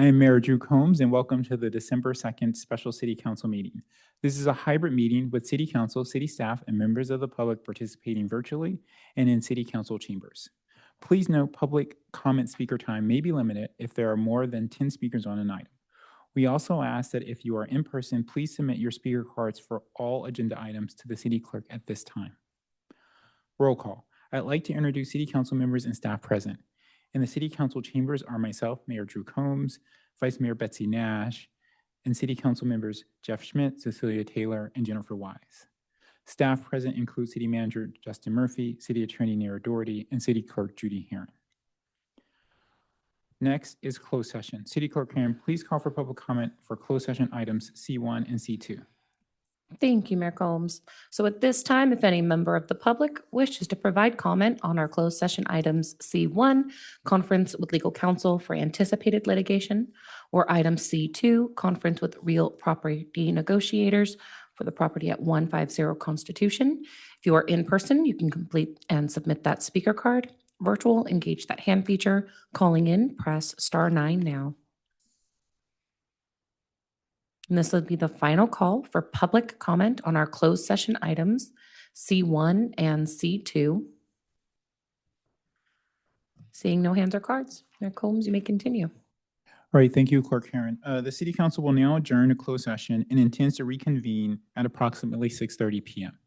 I am Mayor Drew Combs, and welcome to the December 2nd Special City Council meeting. This is a hybrid meeting with City Council, city staff, and members of the public participating virtually and in City Council chambers. Please note public comment speaker time may be limited if there are more than 10 speakers on an item. We also ask that if you are in person, please submit your speaker cards for all agenda items to the city clerk at this time. Roll call. I'd like to introduce City Council members and staff present. In the City Council chambers are myself, Mayor Drew Combs, Vice Mayor Betsy Nash, and City Council members Jeff Schmidt, Cecilia Taylor, and Jennifer Wise. Staff present include City Manager Justin Murphy, City Attorney Nira Doherty, and City Clerk Judy Heron. Next is closed session. City Clerk Heron, please call for public comment for closed session items C1 and C2. Thank you, Mayor Combs. So at this time, if any member of the public wishes to provide comment on our closed session items C1, conference with legal counsel for anticipated litigation, or item C2, conference with real property negotiators for the property at 150 Constitution. If you are in person, you can complete and submit that speaker card. Virtual, engage that hand feature. Calling in, press *9 now. And this will be the final call for public comment on our closed session items, C1 and C2. Seeing no hands or cards, Mayor Combs, you may continue. All right, thank you, Clerk Heron. The City Council will now adjourn to closed session and intends to reconvene at approximately 6:30 p.m.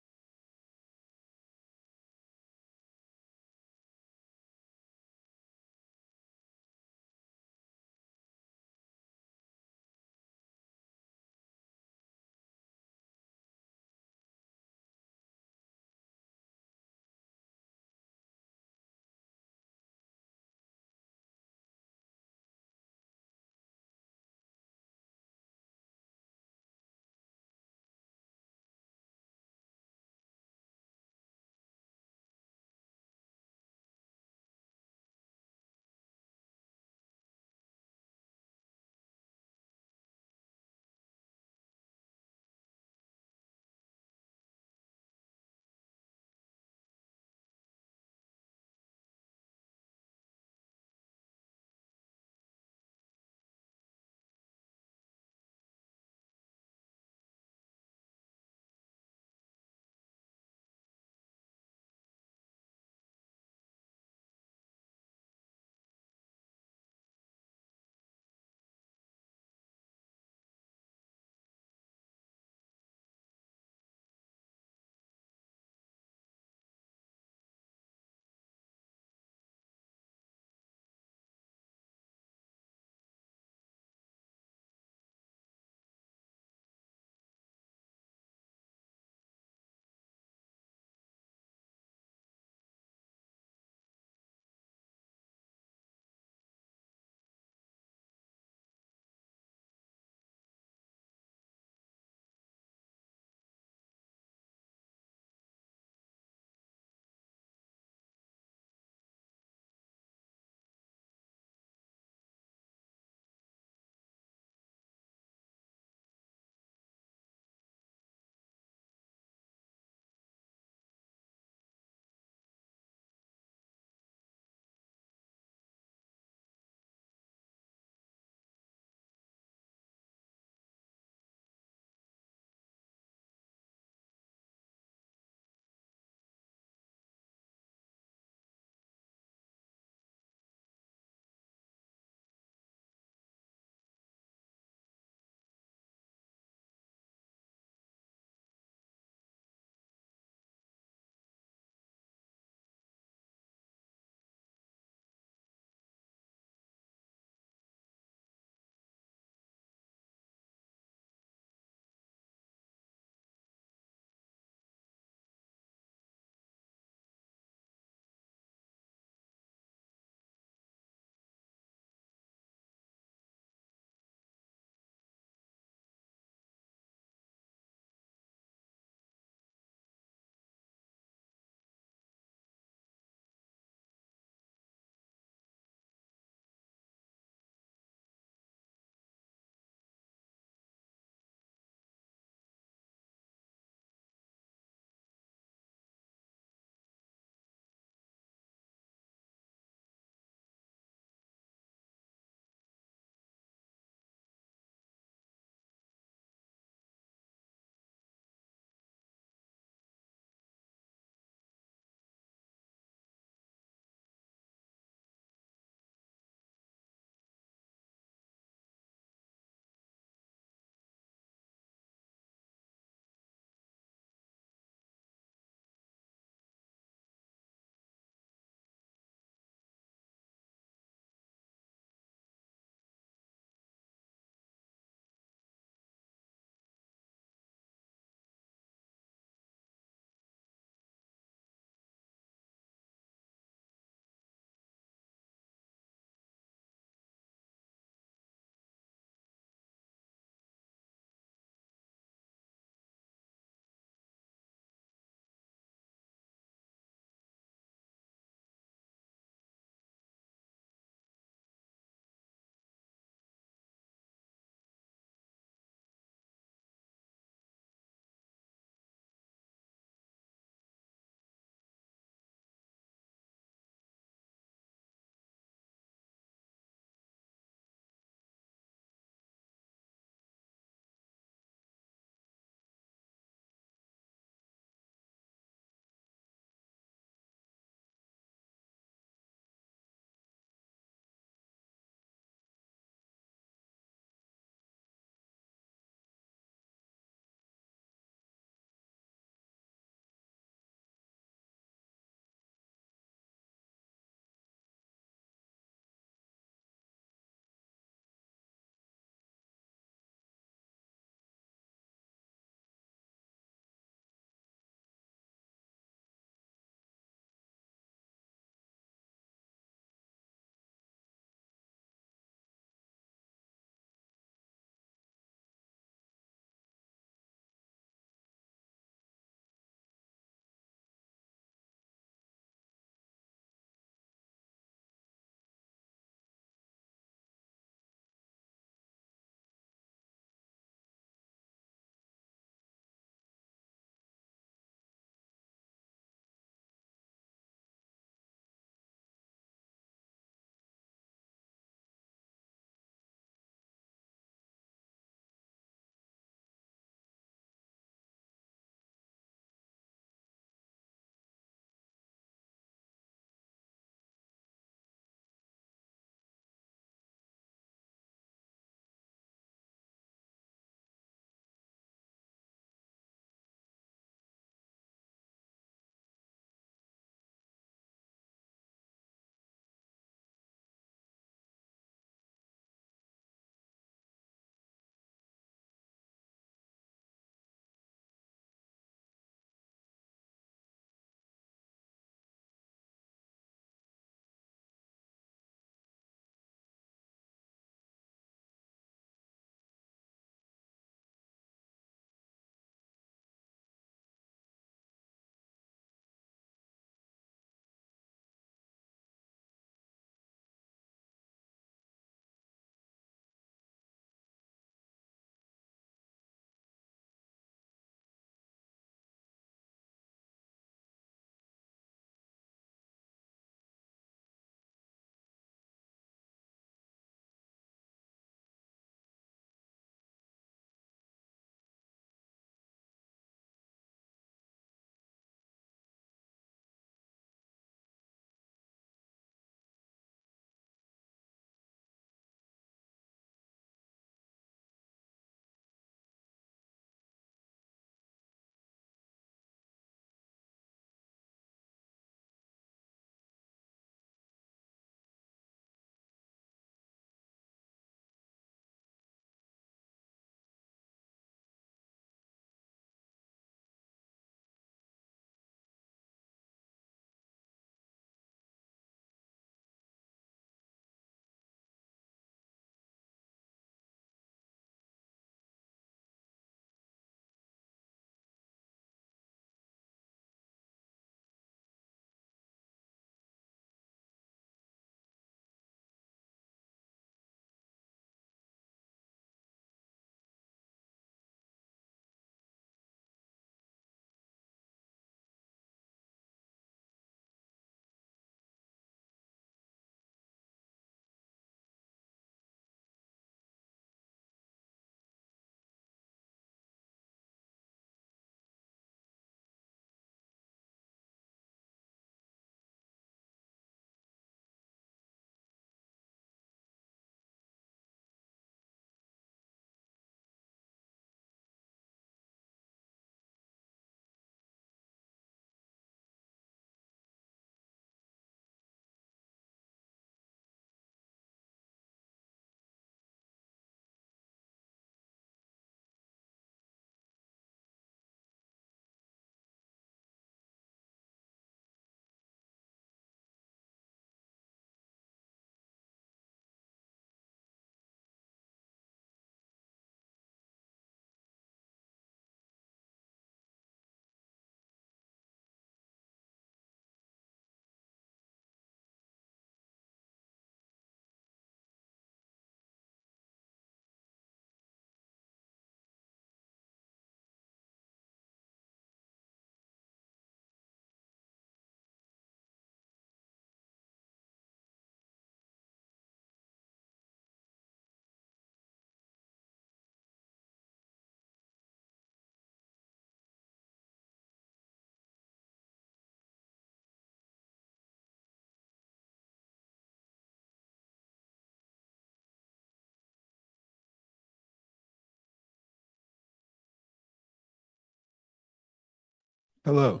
Hello.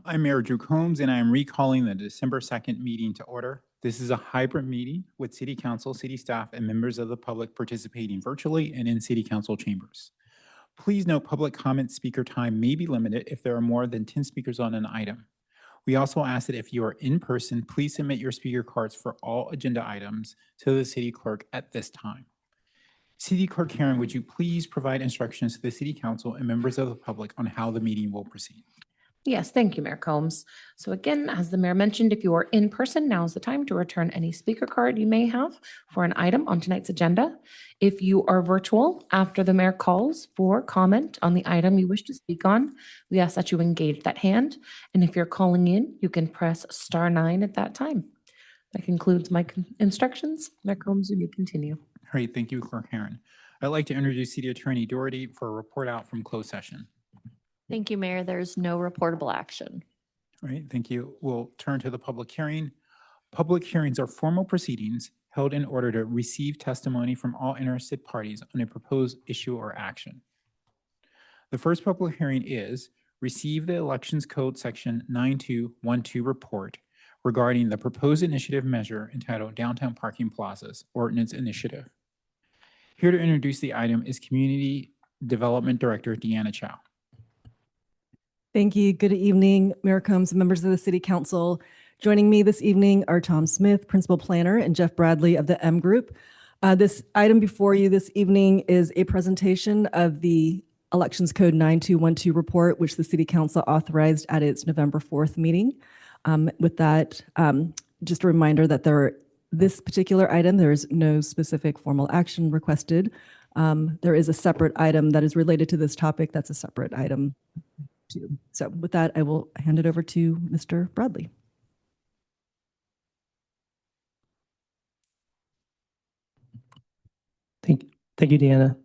I'm Mayor Drew Combs, and I am recalling the December 2nd meeting to order. This is a hybrid meeting with City Council, city staff, and members of the public participating virtually and in City Council chambers. Please note public comment speaker time may be limited if there are more than 10 speakers on an item. We also ask that if you are in person, please submit your speaker cards for all agenda items to the city clerk at this time. City Clerk Karen, would you please provide instructions to the City Council and members of the public on how the meeting will proceed? Yes, thank you, Mayor Combs. So again, as the mayor mentioned, if you are in person, now is the time to return any speaker card you may have for an item on tonight's agenda. If you are virtual, after the mayor calls for comment on the item you wish to speak on, we ask that you engage that hand. And if you're calling in, you can press *9 at that time. That concludes my instructions. Mayor Combs, you may continue. Great, thank you, Clerk Karen. I'd like to introduce City Attorney Doherty for a report out from closed session. Thank you, Mayor. There's no reportable action. All right, thank you. We'll turn to the public hearing. Public hearings are formal proceedings held in order to receive testimony from all interested parties on a proposed issue or action. The first public hearing is receive the Elections Code Section 9212 report regarding the proposed initiative measure entitled Downtown Parking Plazas Ordinance Initiative. Here to introduce the item is Community Development Director Deanna Chow. Thank you. Good evening, Mayor Combs and members of the City Council. Joining me this evening are Tom Smith, Principal Planner, and Jeff Bradley of the M Group. This item before you this evening is a presentation of the Elections Code 9212 report, which the City Council authorized at its November 4th meeting. With that, just a reminder that this particular item, there is no specific formal action requested. There is a separate item that is related to this topic. That's a separate item too. So with that, I will hand it over to Mr. Bradley. Thank you, Deanna.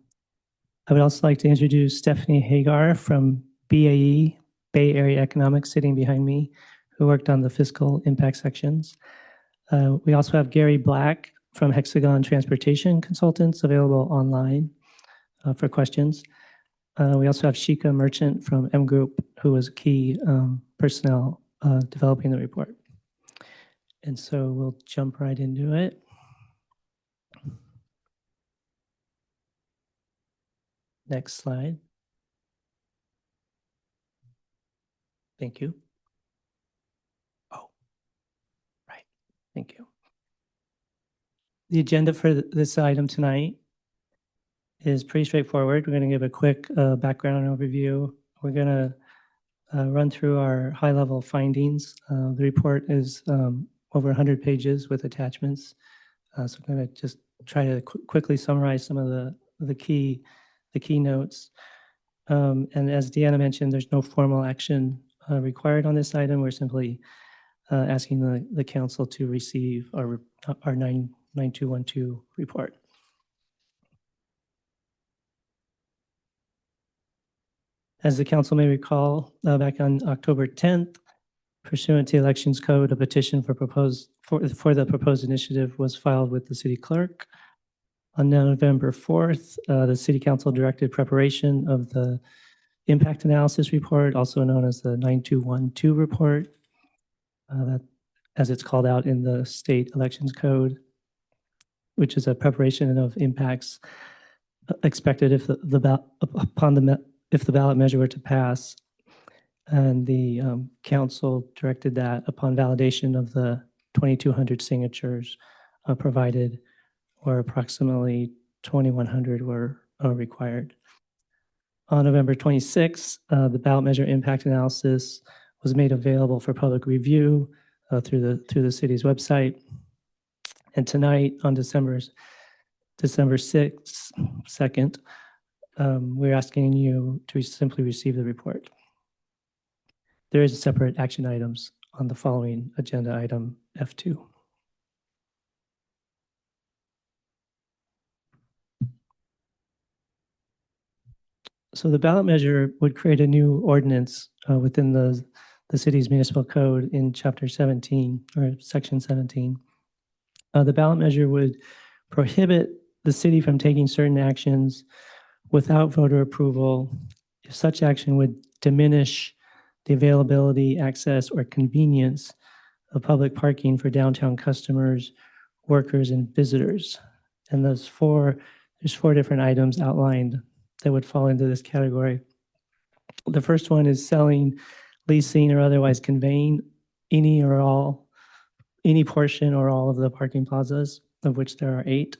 I would also like to introduce Stephanie Hagar from BAE, Bay Area Economics, sitting behind me, who worked on the fiscal impact sections. We also have Gary Black from Hexagon Transportation Consultants, available online for questions. We also have Shika Merchant from M Group, who was a key personnel developing the report. And so we'll jump right into it. Next slide. Thank you. Oh, right. Thank you. The agenda for this item tonight is pretty straightforward. We're going to give a quick background overview. We're going to run through our high-level findings. The report is over 100 pages with attachments. So I'm going to just try to quickly summarize some of the key notes. And as Deanna mentioned, there's no formal action required on this item. We're simply asking the council to receive our 9212 report. As the council may recall, back on October 10th, pursuant to the Elections Code, a petition for the proposed initiative was filed with the city clerk. On November 4th, the City Council directed preparation of the impact analysis report, also known as the 9212 report, as it's called out in the state elections code, which is a preparation of impacts expected if the ballot measure were to pass. And the council directed that upon validation of the 2,200 signatures provided, or approximately 2,100 were required. On November 26th, the ballot measure impact analysis was made available for public review through the city's website. And tonight, on December 2nd, we're asking you to simply receive the report. There is separate action items on the following agenda item F2. So the ballot measure would create a new ordinance within the city's municipal code in Chapter 17 or Section 17. The ballot measure would prohibit the city from taking certain actions without voter approval if such action would diminish the availability, access, or convenience of public parking for downtown customers, workers, and visitors. And there's four different items outlined that would fall into this category. The first one is selling, leasing, or otherwise conveying any portion or all of the parking plazas, of which there are 8.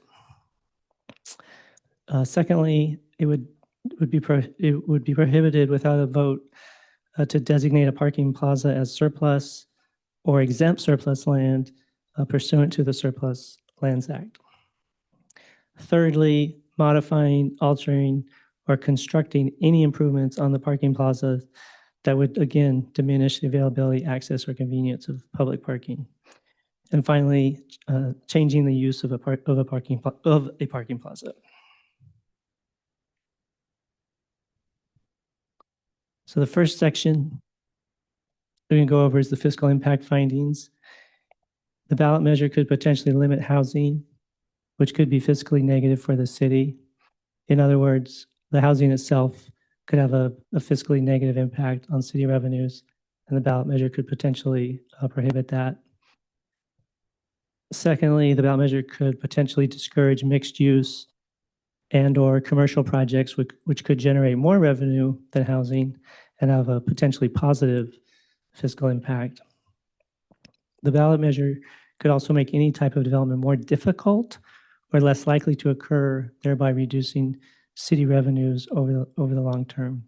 Secondly, it would be prohibited without a vote to designate a parking plaza as surplus or exempt surplus land pursuant to the Surplus Lands Act. Thirdly, modifying, altering, or constructing any improvements on the parking plaza that would, again, diminish the availability, access, or convenience of public parking. And finally, changing the use of a parking plaza. So the first section we're going to go over is the fiscal impact findings. The ballot measure could potentially limit housing, which could be fiscally negative for the city. In other words, the housing itself could have a fiscally negative impact on city revenues, and the ballot measure could potentially prohibit that. Secondly, the ballot measure could potentially discourage mixed use and/or commercial projects which could generate more revenue than housing and have a potentially positive fiscal impact. The ballot measure could also make any type of development more difficult or less likely to occur, thereby reducing city revenues over the long term.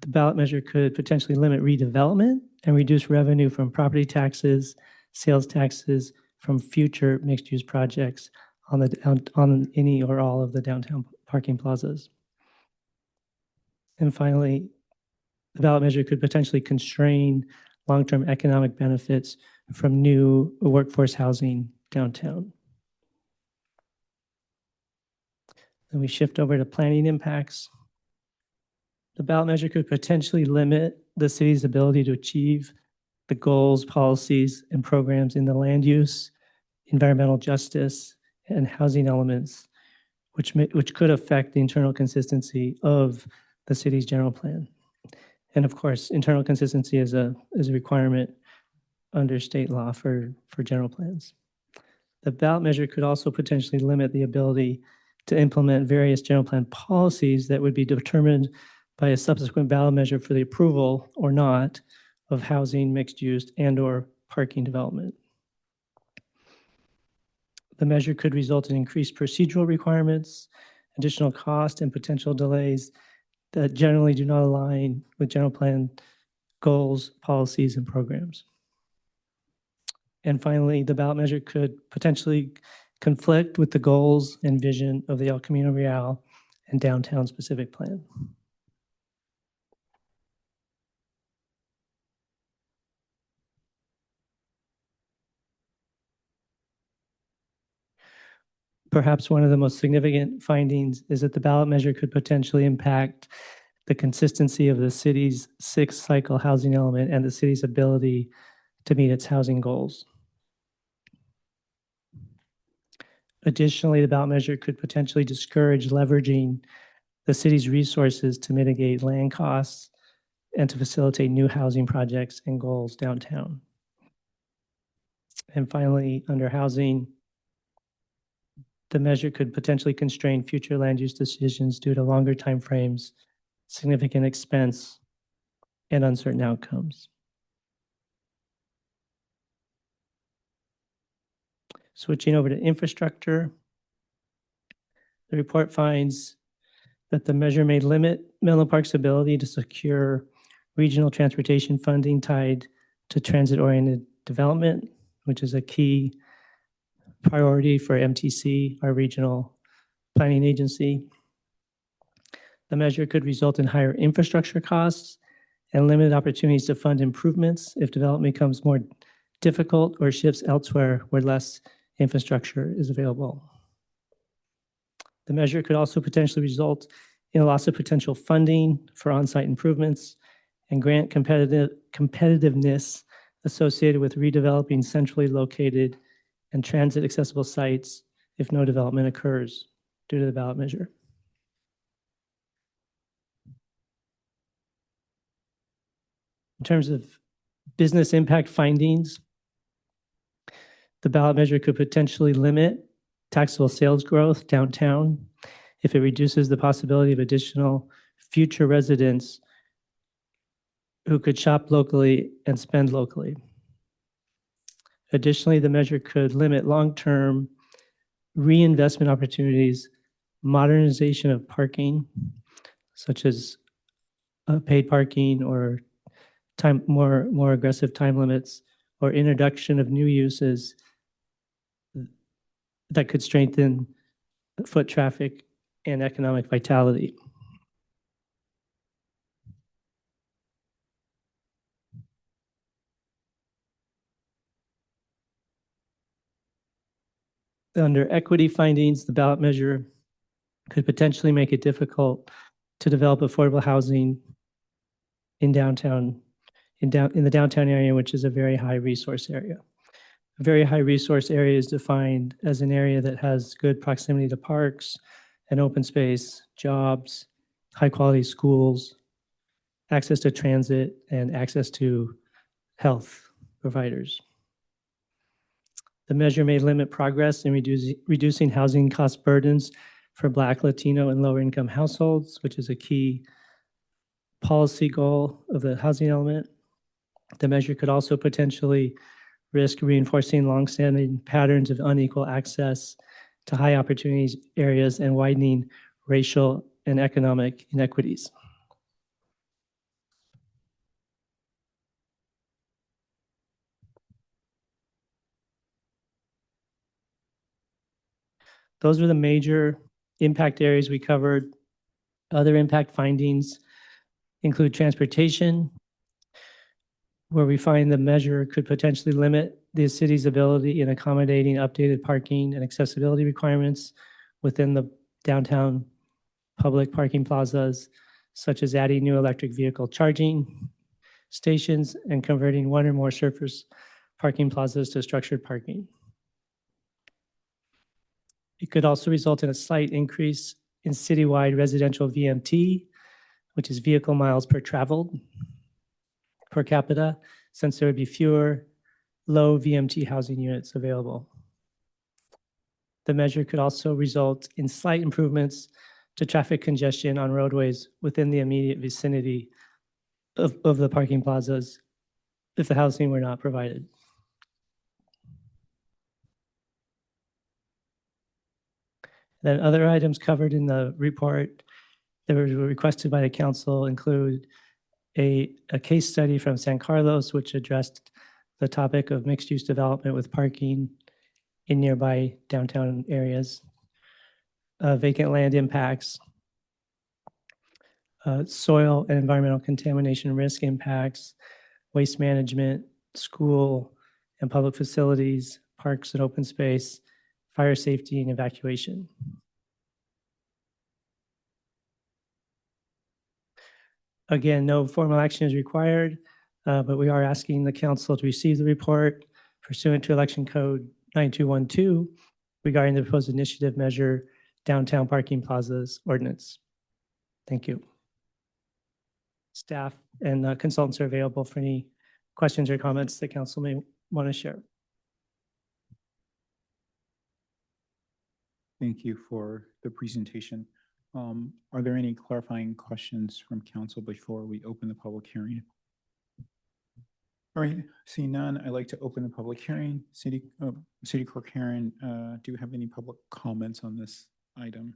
The ballot measure could potentially limit redevelopment and reduce revenue from property taxes, sales taxes from future mixed-use projects on any or all of the downtown parking plazas. And finally, the ballot measure could potentially constrain long-term economic benefits from new workforce housing downtown. Then we shift over to planning impacts. The ballot measure could potentially limit the city's ability to achieve the goals, policies, and programs in the land use, environmental justice, and housing elements, which could affect the internal consistency of the city's general plan. And of course, internal consistency is a requirement under state law for general plans. The ballot measure could also potentially limit the ability to implement various general plan policies that would be determined by a subsequent ballot measure for the approval or not of housing, mixed use, and/or parking development. The measure could result in increased procedural requirements, additional cost, and potential delays that generally do not align with general plan goals, policies, and programs. And finally, the ballot measure could potentially conflict with the goals and vision of the El Camino Real and downtown specific plan. Perhaps one of the most significant findings is that the ballot measure could potentially impact the consistency of the city's 6th cycle housing element and the city's ability to meet its housing goals. Additionally, the ballot measure could potentially discourage leveraging the city's resources to mitigate land costs and to facilitate new housing projects and goals downtown. And finally, under housing, the measure could potentially constrain future land use decisions due to longer timeframes, significant expense, and uncertain outcomes. Switching over to infrastructure, the report finds that the measure may limit Menlo Park's ability to secure regional transportation funding tied to transit-oriented development, which is a key priority for MTC, our regional planning agency. The measure could result in higher infrastructure costs and limited opportunities to fund improvements if development becomes more difficult or shifts elsewhere where less infrastructure is available. The measure could also potentially result in a loss of potential funding for on-site improvements and grant competitiveness associated with redeveloping centrally located and transit accessible sites if no development occurs due to the ballot measure. In terms of business impact findings, the ballot measure could potentially limit taxable sales growth downtown if it reduces the possibility of additional future residents who could shop locally and spend locally. Additionally, the measure could limit long-term reinvestment opportunities, modernization of parking, such as paid parking or more aggressive time limits, or introduction of new uses that could strengthen foot traffic and economic vitality. Under equity findings, the ballot measure could potentially make it difficult to develop affordable housing in downtown, in the downtown area, which is a very high resource area. A very high resource area is defined as an area that has good proximity to parks and open space, jobs, high quality schools, access to transit, and access to health providers. The measure may limit progress in reducing housing cost burdens for Black, Latino, and lower income households, which is a key policy goal of the housing element. The measure could also potentially risk reinforcing longstanding patterns of unequal access to high opportunities areas and widening racial and economic inequities. Those are the major impact areas we covered. Other impact findings include transportation, where we find the measure could potentially limit the city's ability in accommodating updated parking and accessibility requirements within the downtown public parking plazas, such as adding new electric vehicle charging stations and converting one or more surface parking plazas to structured parking. It could also result in a slight increase in citywide residential VMT, which is vehicle miles per traveled per capita, since there would be fewer low VMT housing units available. The measure could also result in slight improvements to traffic congestion on roadways within the immediate vicinity of the parking plazas if the housing were not provided. Then other items covered in the report that were requested by the council include a case study from San Carlos, which addressed the topic of mixed-use development with parking in nearby downtown areas, vacant land impacts, soil and environmental contamination risk impacts, waste management, school and public facilities, parks and open space, fire safety and evacuation. Again, no formal action is required, but we are asking the council to receive the report pursuant to Election Code 9212 regarding the proposed initiative measure Downtown Parking Plazas Ordinance. Thank you. Staff and consultants are available for any questions or comments the council may want to share. Thank you for the presentation. Are there any clarifying questions from council before we open the public hearing? All right, seeing none, I'd like to open the public hearing. City Clerk Karen, do you have any public comments on this item?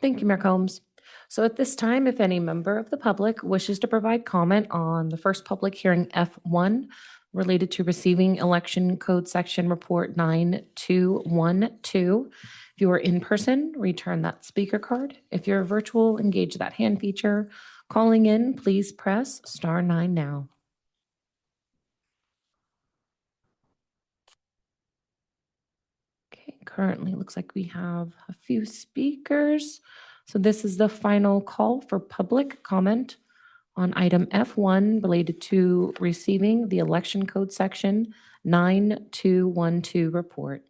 Thank you, Mayor Combs. So at this time, if any member of the public wishes to provide comment on the first public hearing F1 related to receiving Election Code Section Report 9212, if you are in person, return that speaker card. If you're virtual, engage that hand feature. Calling in, please press *9 now. Okay, currently looks like we have a few speakers. So this is the final call for public comment on item F1 related to receiving the Election Code Section 9212 report.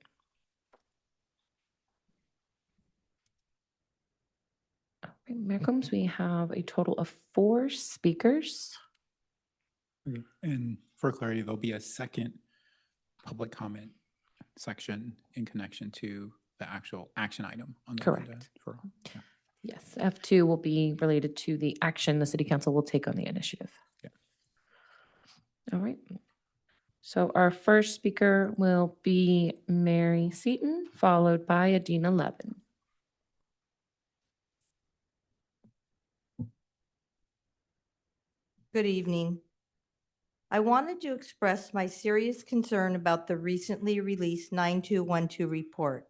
All right, Mayor Combs, we have a total of 4 speakers. Okay. And for clarity, there'll be a second public comment section in connection to the actual action item on the agenda. Correct. Yeah. Yes, F2 will be related to the action the city council will take on the initiative. Yeah. All right. So our first speaker will be Mary Seaton, followed by Adina Levin. Good evening. I wanted to express my serious concern about the recently released 9212 report.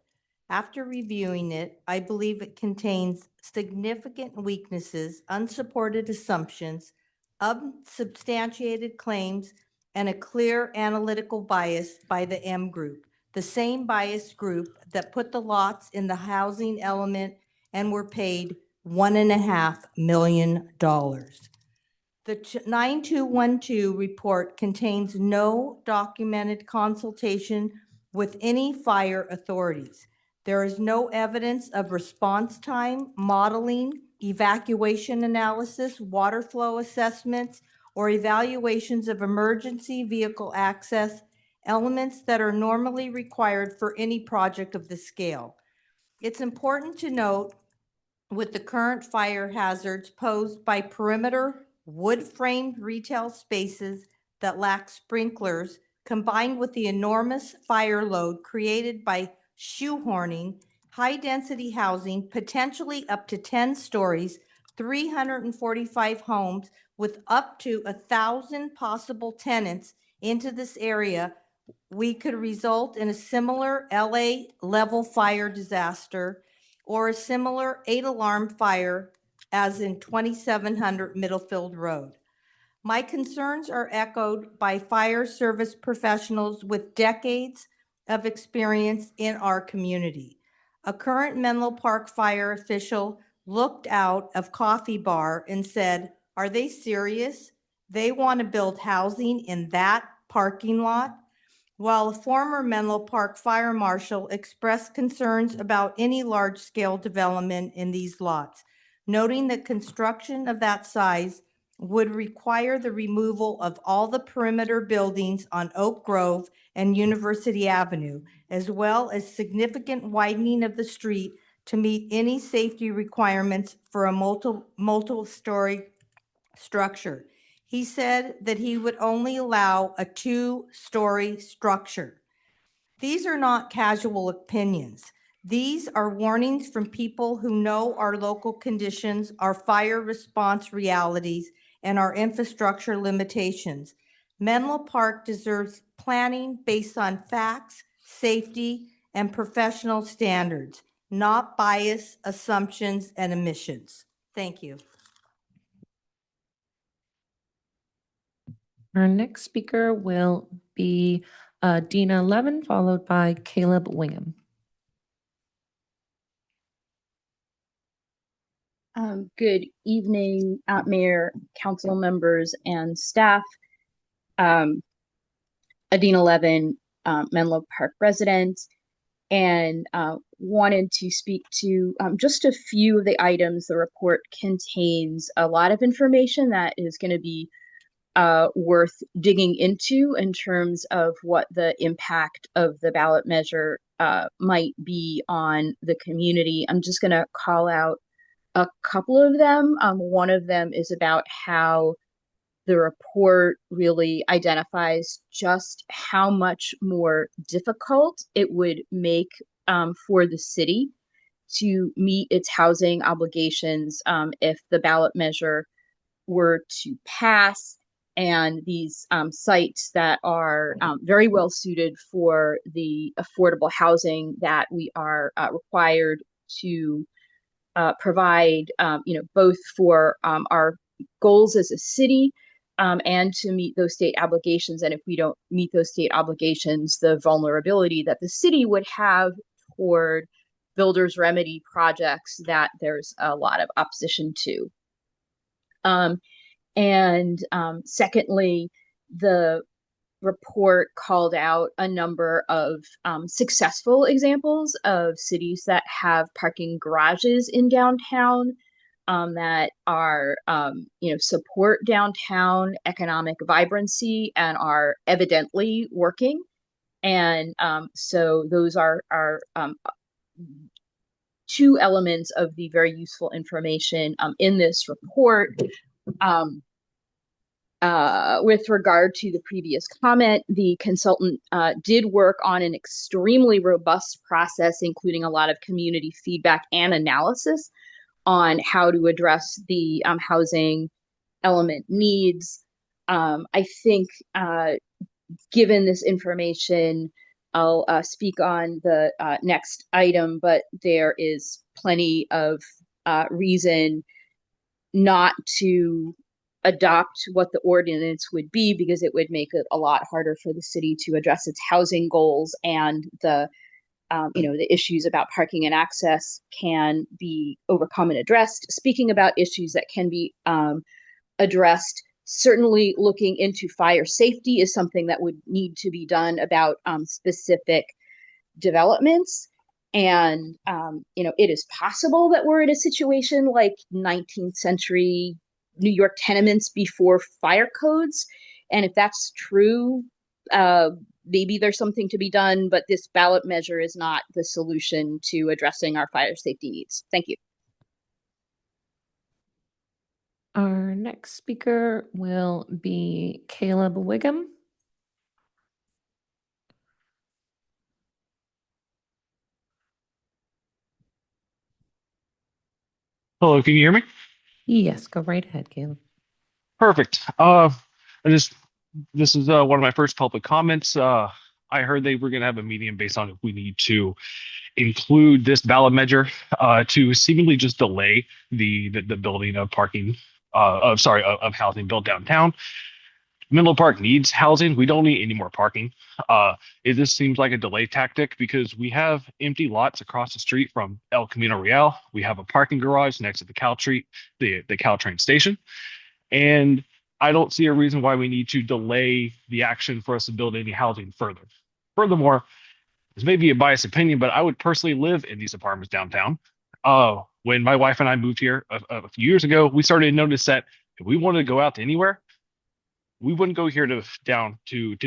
After reviewing it, I believe it contains significant weaknesses, unsupported assumptions, unsubstantiated claims, and a clear analytical bias by the M group, the same bias group that put the lots in the housing element and were paid $1.5 million. The 9212 report contains no documented consultation with any fire authorities. There is no evidence of response time, modeling, evacuation analysis, water flow assessments, or evaluations of emergency vehicle access, elements that are normally required for any project of this scale. It's important to note, with the current fire hazards posed by perimeter wood-framed retail spaces that lack sprinklers, combined with the enormous fire load created by shoehorning high-density housing, potentially up to 10 stories, 345 homes with up to 1,000 possible tenants into this area, we could result in a similar LA level fire disaster or a similar 8-alarm fire as in 2700 Middlefield Road. My concerns are echoed by fire service professionals with decades of experience in our community. A current Menlo Park fire official looked out of coffee bar and said, "Are they serious? They want to build housing in that parking lot?" While a former Menlo Park fire marshal expressed concerns about any large-scale development in these lots, noting that construction of that size would require the removal of all the perimeter buildings on Oak Grove and University Avenue, as well as significant widening of the street to meet any safety requirements for a multiple-story structure. He said that he would only allow a 2-story structure. These are not casual opinions. These are warnings from people who know our local conditions, our fire response realities, and our infrastructure limitations. Menlo Park deserves planning based on facts, safety, and professional standards, not bias, assumptions, and omissions. Thank you. Our next speaker will be Dina Levin, followed by Caleb Wingham. Good evening, Mayor, council members, and staff. Adina Levin, Menlo Park resident, and wanted to speak to just a few of the items. The report contains a lot of information that is going to be worth digging into in terms of what the impact of the ballot measure might be on the community. I'm just going to call out a couple of them. One of them is about how the report really identifies just how much more difficult it would make for the city to meet its housing obligations if the ballot measure were to pass, and these sites that are very well suited for the affordable housing that we are required to provide, both for our goals as a city and to meet those state obligations. And if we don't meet those state obligations, the vulnerability that the city would have toward builders' remedy projects that there's a lot of opposition to. Secondly, the report called out a number of successful examples of cities that have parking garages in downtown. that are, support downtown economic vibrancy and are evidently working. And so those are two elements of the very useful information in this report. With regard to the previous comment, the consultant did work on an extremely robust process, including a lot of community feedback and analysis on how to address the housing element needs. I think given this information, I'll speak on the next item, but there is plenty of reason not to adopt what the ordinance would be, because it would make it a lot harder for the city to address its housing goals, and the issues about parking and access can be overcome and addressed. Speaking about issues that can be addressed, certainly looking into fire safety is something that would need to be done about specific developments. And, it is possible that we're in a situation like 19th century New York tenements before fire codes. And if that's true, maybe there's something to be done, but this ballot measure is not the solution to addressing our fire safety needs. Thank you. Our next speaker will be Caleb Wiggum. Hello, can you hear me? Yes, go right ahead, Caleb. Perfect. This is one of my first public comments. I heard they were going to have a meeting based on if we need to include this ballot measure to seemingly just delay the building of parking of housing built downtown. Menlo Park needs housing. We don't need any more parking. It just seems like a delay tactic because we have empty lots across the street from El Camino Real. We have a parking garage next to the Caltrain station. And I don't see a reason why we need to delay the action for us to build any housing further. Furthermore, this may be a biased opinion, but I would personally live in these apartments downtown. When my wife and I moved here a few years ago, we started to notice that if we wanted to go out to anywhere, we wouldn't go here to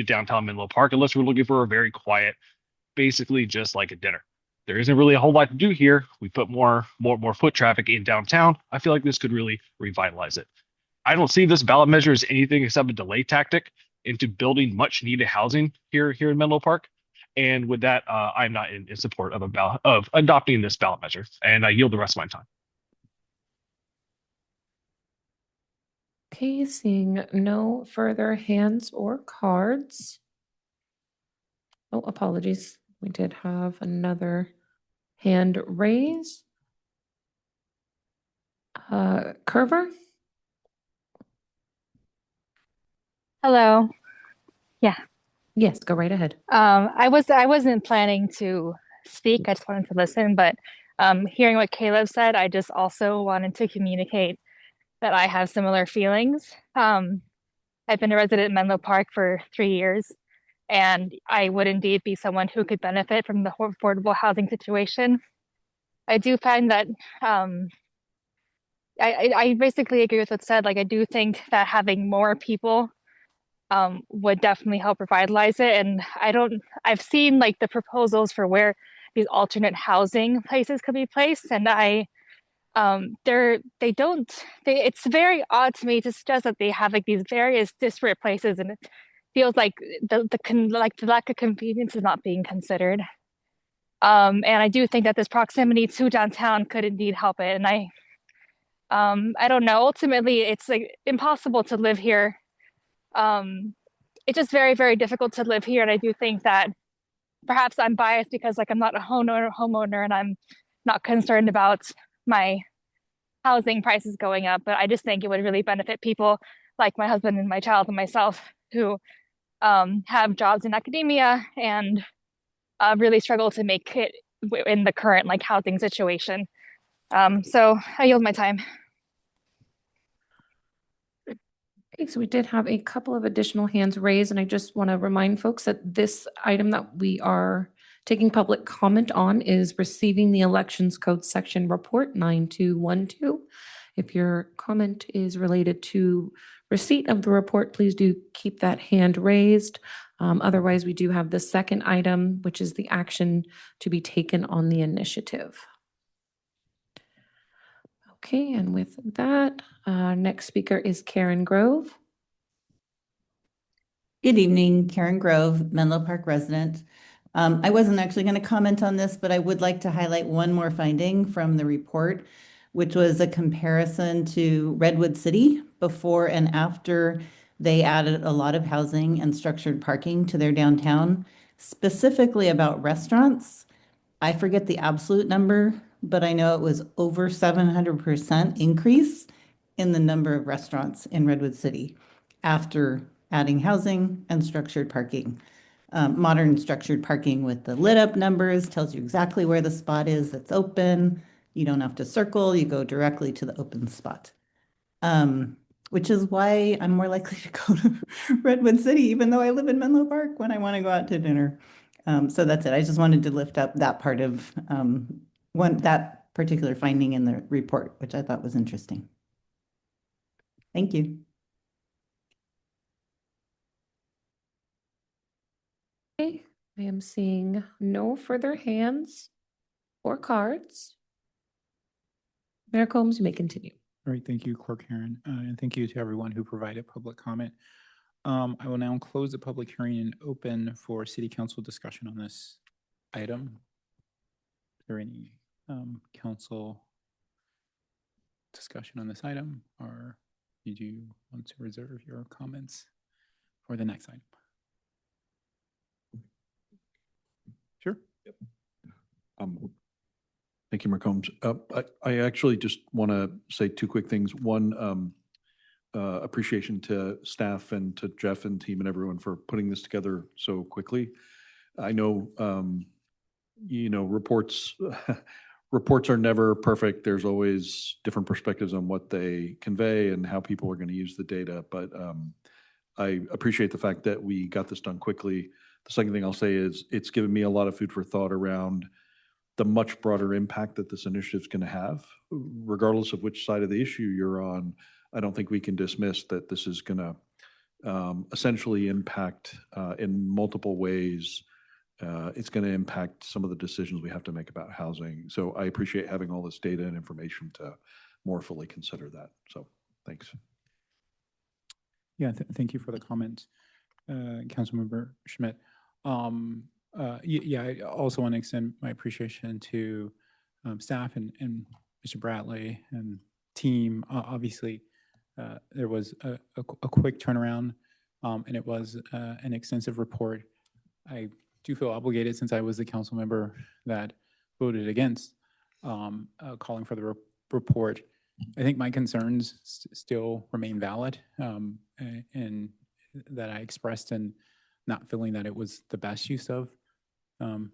downtown Menlo Park unless we're looking for a very quiet, basically just like a dinner. There isn't really a whole lot to do here. We put more foot traffic in downtown. I feel like this could really revitalize it. I don't see this ballot measure as anything except a delay tactic into building much needed housing here in Menlo Park. And with that, I'm not in support of adopting this ballot measure. And I yield the rest of my time. Okay, seeing no further hands or cards. Oh, apologies. We did have another hand raised. Curver? Hello. Yes, go right ahead. I wasn't planning to speak. I just wanted to listen, but hearing what Caleb said, I just also wanted to communicate that I have similar feelings. I've been a resident in Menlo Park for 3 years, and I would indeed be someone who could benefit from the affordable housing situation. I do find that I basically agree with what's said. Like, I do think that having more people would definitely help revitalize it. And I've seen like the proposals for where these alternate housing places could be placed. And it's very odd to me to suggest that they have like these various disparate places, and it feels like the lack of convenience is not being considered. And I do think that this proximity to downtown could indeed help it. And I don't know, ultimately it's like impossible to live here. It's just very, very difficult to live here. And I do think that perhaps I'm biased because like I'm not a homeowner and I'm not concerned about my housing prices going up, but I just think it would really benefit people like my husband and my child and myself who have jobs in academia and really struggle to make it in the current like housing situation. So I yield my time. Okay, so we did have a couple of additional hands raised, and I just want to remind folks that this item that we are taking public comment on is receiving the Elections Code Section Report 9212. If your comment is related to receipt of the report, please do keep that hand raised. Otherwise, we do have the second item, which is the action to be taken on the initiative. Okay, and with that, next speaker is Karen Grove. Good evening, Karen Grove, Menlo Park resident. I wasn't actually going to comment on this, but I would like to highlight one more finding from the report, which was a comparison to Redwood City before and after they added a lot of housing and structured parking to their downtown, specifically about restaurants. I forget the absolute number, but I know it was over 700% increase in the number of restaurants in Redwood City after adding housing and structured parking. Modern structured parking with the lit up numbers tells you exactly where the spot is that's open. You don't have to circle, you go directly to the open spot. Which is why I'm more likely to go to Redwood City, even though I live in Menlo Park when I want to go out to dinner. So that's it. I just wanted to lift up that part of that particular finding in the report, which I thought was interesting. Thank you. Okay, I am seeing no further hands or cards. Mayor Combs, you may continue. All right, thank you, Clerk Karen, and thank you to everyone who provided public comment. I will now close the public hearing and open for City Council discussion on this item. Is there any council discussion on this item, or did you want to reserve your comments for the next item? Sure. Yep. Thank you, Mayor Combs. I actually just want to say two quick things. One, appreciation to staff and to Jeff and team and everyone for putting this together so quickly. I know, reports are never perfect. There's always different perspectives on what they convey and how people are going to use the data. But I appreciate the fact that we got this done quickly. The second thing I'll say is it's given me a lot of food for thought around the much broader impact that this initiative is going to have, regardless of which side of the issue you're on. I don't think we can dismiss that this is going to essentially impact in multiple ways. It's going to impact some of the decisions we have to make about housing. So I appreciate having all this data and information to more fully consider that. So thanks. Yeah, thank you for the comments, Councilmember Schmidt. Yeah, I also want to extend my appreciation to staff and Mr. Bradley and team. Obviously, there was a quick turnaround, and it was an extensive report. I do feel obligated, since I was the council member that voted against calling for the report. I think my concerns still remain valid, and that I expressed in not feeling that it was the best use of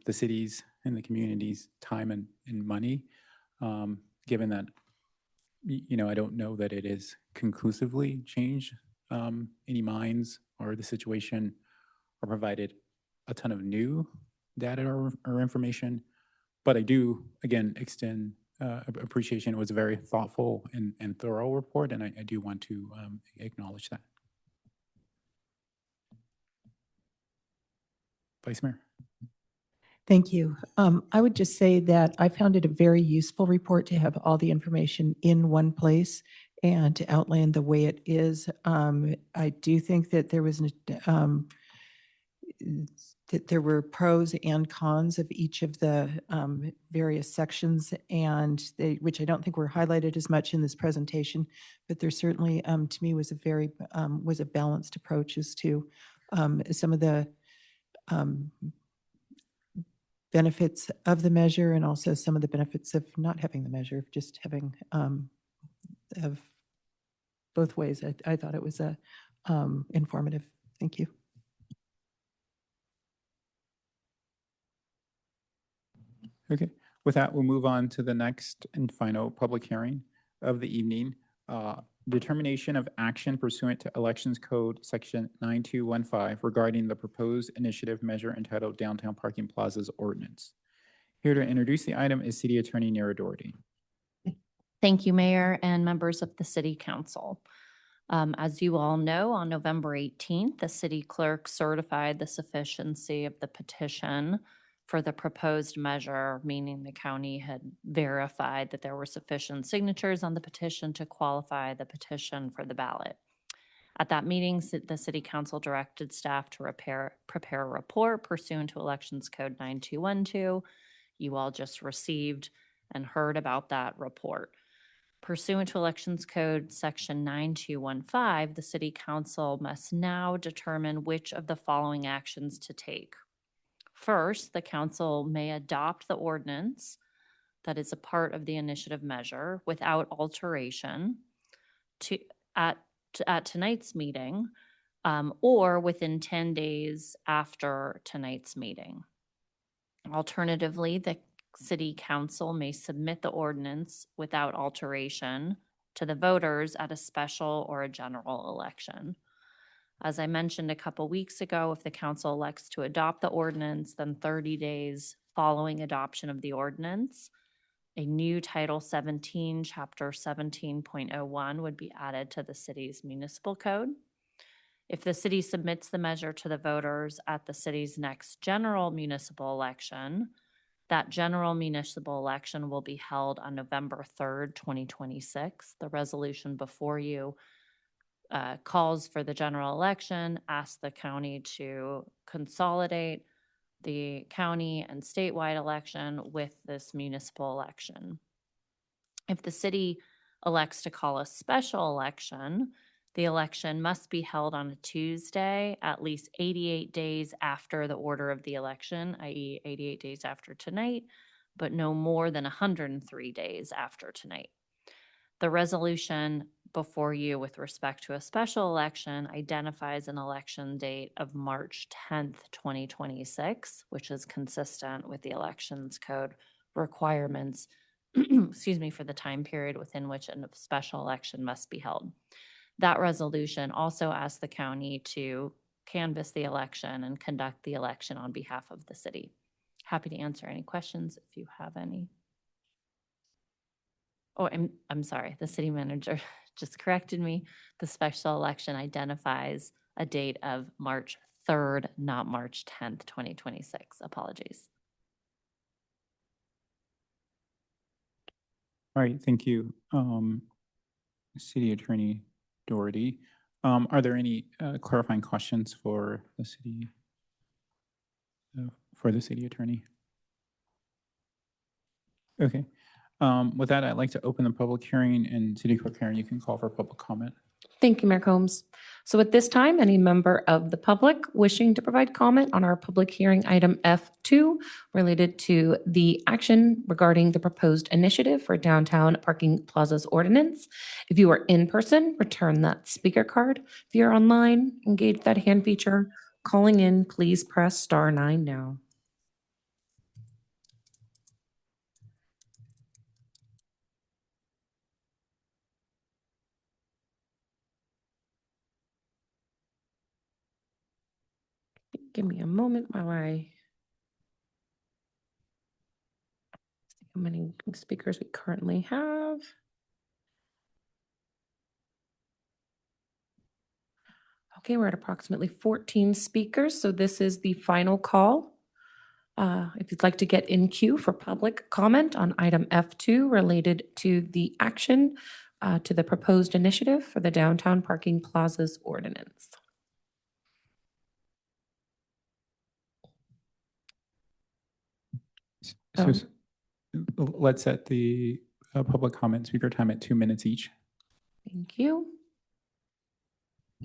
the city's and the community's time and money, given that, I don't know that it is conclusively changed any minds or the situation, or provided a ton of new data or information. But I do, again, extend appreciation. It was a very thoughtful and thorough report, and I do want to acknowledge that. Vice Mayor. Thank you. I would just say that I found it a very useful report to have all the information in one place and to outline the way it is. I do think that there was that there were pros and cons of each of the various sections, and which I don't think were highlighted as much in this presentation, but there certainly, to me, was a balanced approach as to some of the benefits of the measure, and also some of the benefits of not having the measure, of just having of both ways. I thought it was informative. Thank you. Okay, with that, we'll move on to the next and final public hearing of the evening. Determination of action pursuant to Elections Code Section 9215 regarding the proposed initiative measure entitled Downtown Parking Plazas Ordinance. Here to introduce the item is City Attorney Nira Doherty. Thank you, Mayor and members of the City Council. As you all know, on November 18th, the city clerk certified the sufficiency of the petition for the proposed measure, meaning the county had verified that there were sufficient signatures on the petition to qualify the petition for the ballot. At that meeting, the City Council directed staff to prepare a report pursuant to Elections Code 9212. You all just received and heard about that report. Pursuant to Elections Code Section 9215, the City Council must now determine which of the following actions to take. First, the council may adopt the ordinance that is a part of the initiative measure without alteration at tonight's meeting or within 10 days after tonight's meeting. Alternatively, the City Council may submit the ordinance without alteration to the voters at a special or a general election. As I mentioned a couple weeks ago, if the council elects to adopt the ordinance, then 30 days following adoption of the ordinance, a new Title 17, Chapter 17.01 would be added to the city's municipal code. If the city submits the measure to the voters at the city's next general municipal election, that general municipal election will be held on November 3rd, 2026. The resolution before you calls for the general election, asks the county to consolidate the county and statewide election with this municipal election. If the city elects to call a special election, the election must be held on a Tuesday, at least 88 days after the order of the election, i.e. 88 days after tonight, but no more than 103 days after tonight. The resolution before you with respect to a special election identifies an election date of March 10th, 2026, which is consistent with the Elections Code requirements, excuse me, for the time period within which a special election must be held. That resolution also asks the county to canvass the election and conduct the election on behalf of the city. Happy to answer any questions if you have any. Oh, I'm sorry, the city manager just corrected me. The special election identifies a date of March 3rd, not March 10th, 2026. Apologies. All right, thank you. City Attorney Doherty. Are there any clarifying questions for the city attorney? Okay. With that, I'd like to open the public hearing, and City Clerk Karen, you can call for public comment. Thank you, Mayor Combs. So at this time, any member of the public wishing to provide comment on our public hearing item F2 related to the action regarding the proposed initiative for downtown parking plazas ordinance. If you are in person, return that speaker card. If you're online, engage that hand feature. Calling in, please press *9 now. Give me a moment while I see how many speakers we currently have. Okay, we're at approximately 14 speakers, so this is the final call. If you'd like to get in queue for public comment on item F2 related to the action to the proposed initiative for the downtown parking plazas ordinance. So let's set the public comment speaker time at 2 minutes each. Thank you.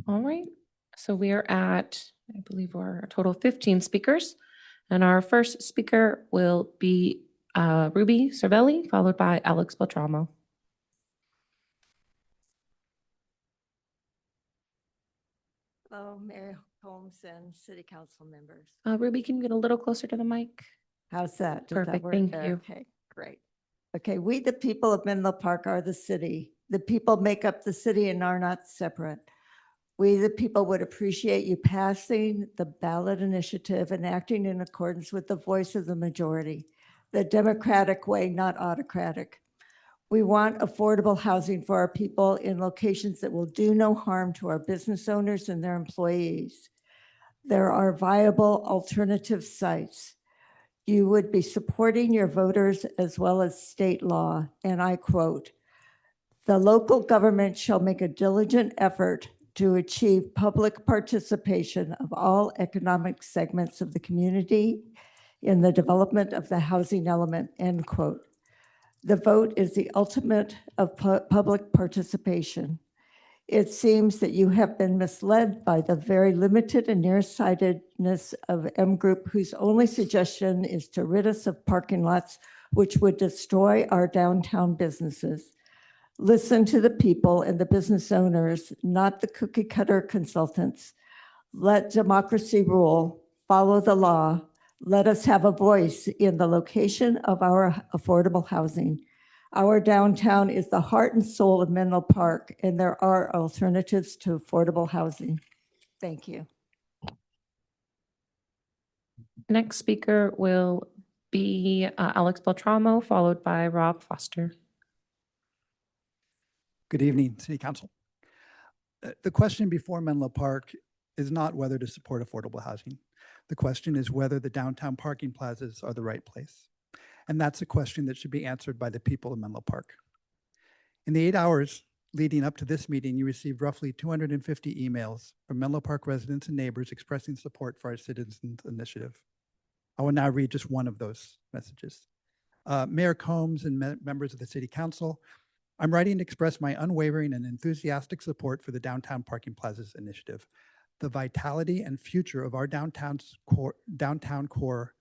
All right, so we are at, I believe we're a total of 15 speakers. And our first speaker will be Ruby Cervelli, followed by Alex Beltramo. Hello, Mayor Combs and City Council members. Ruby, can you get a little closer to the mic? How's that? Does Perfect, that work? thank you. Okay, great. Okay, we, the people of Menlo Park, are the city. The people make up the city and are not separate. We, the people, would appreciate you passing the ballot initiative and acting in accordance with the voice of the majority, the democratic way, not autocratic. We want affordable housing for our people in locations that will do no harm to our business owners and their employees. There are viable alternative sites. You would be supporting your voters as well as state law, and I quote, "The local government shall make a diligent effort to achieve public participation of all economic segments of the community in the development of the housing element," end quote. The vote is the ultimate of public participation. It seems that you have been misled by the very limited and nearsightedness of M Group, whose only suggestion is to rid us of parking lots, which would destroy our downtown businesses. Listen to the people and the business owners, not the cookie cutter consultants. Let democracy rule, follow the law. Let us have a voice in the location of our affordable housing. Our downtown is the heart and soul of Menlo Park, and there are alternatives to affordable housing. Thank you. Next speaker will be Alex Beltramo, followed by Rob Foster. Good evening, City Council. The question before Menlo Park is not whether to support affordable housing. The question is whether the downtown parking plazas are the right place. And that's a question that should be answered by the people of Menlo Park. In the 8 hours leading up to this meeting, you received roughly 250 emails from Menlo Park residents and neighbors expressing support for our citizens initiative. I will now read just one of those messages. Mayor Combs and members of the City Council, I'm writing to express my unwavering and enthusiastic support for the Downtown Parking Plazas Initiative. The vitality and future of our downtown core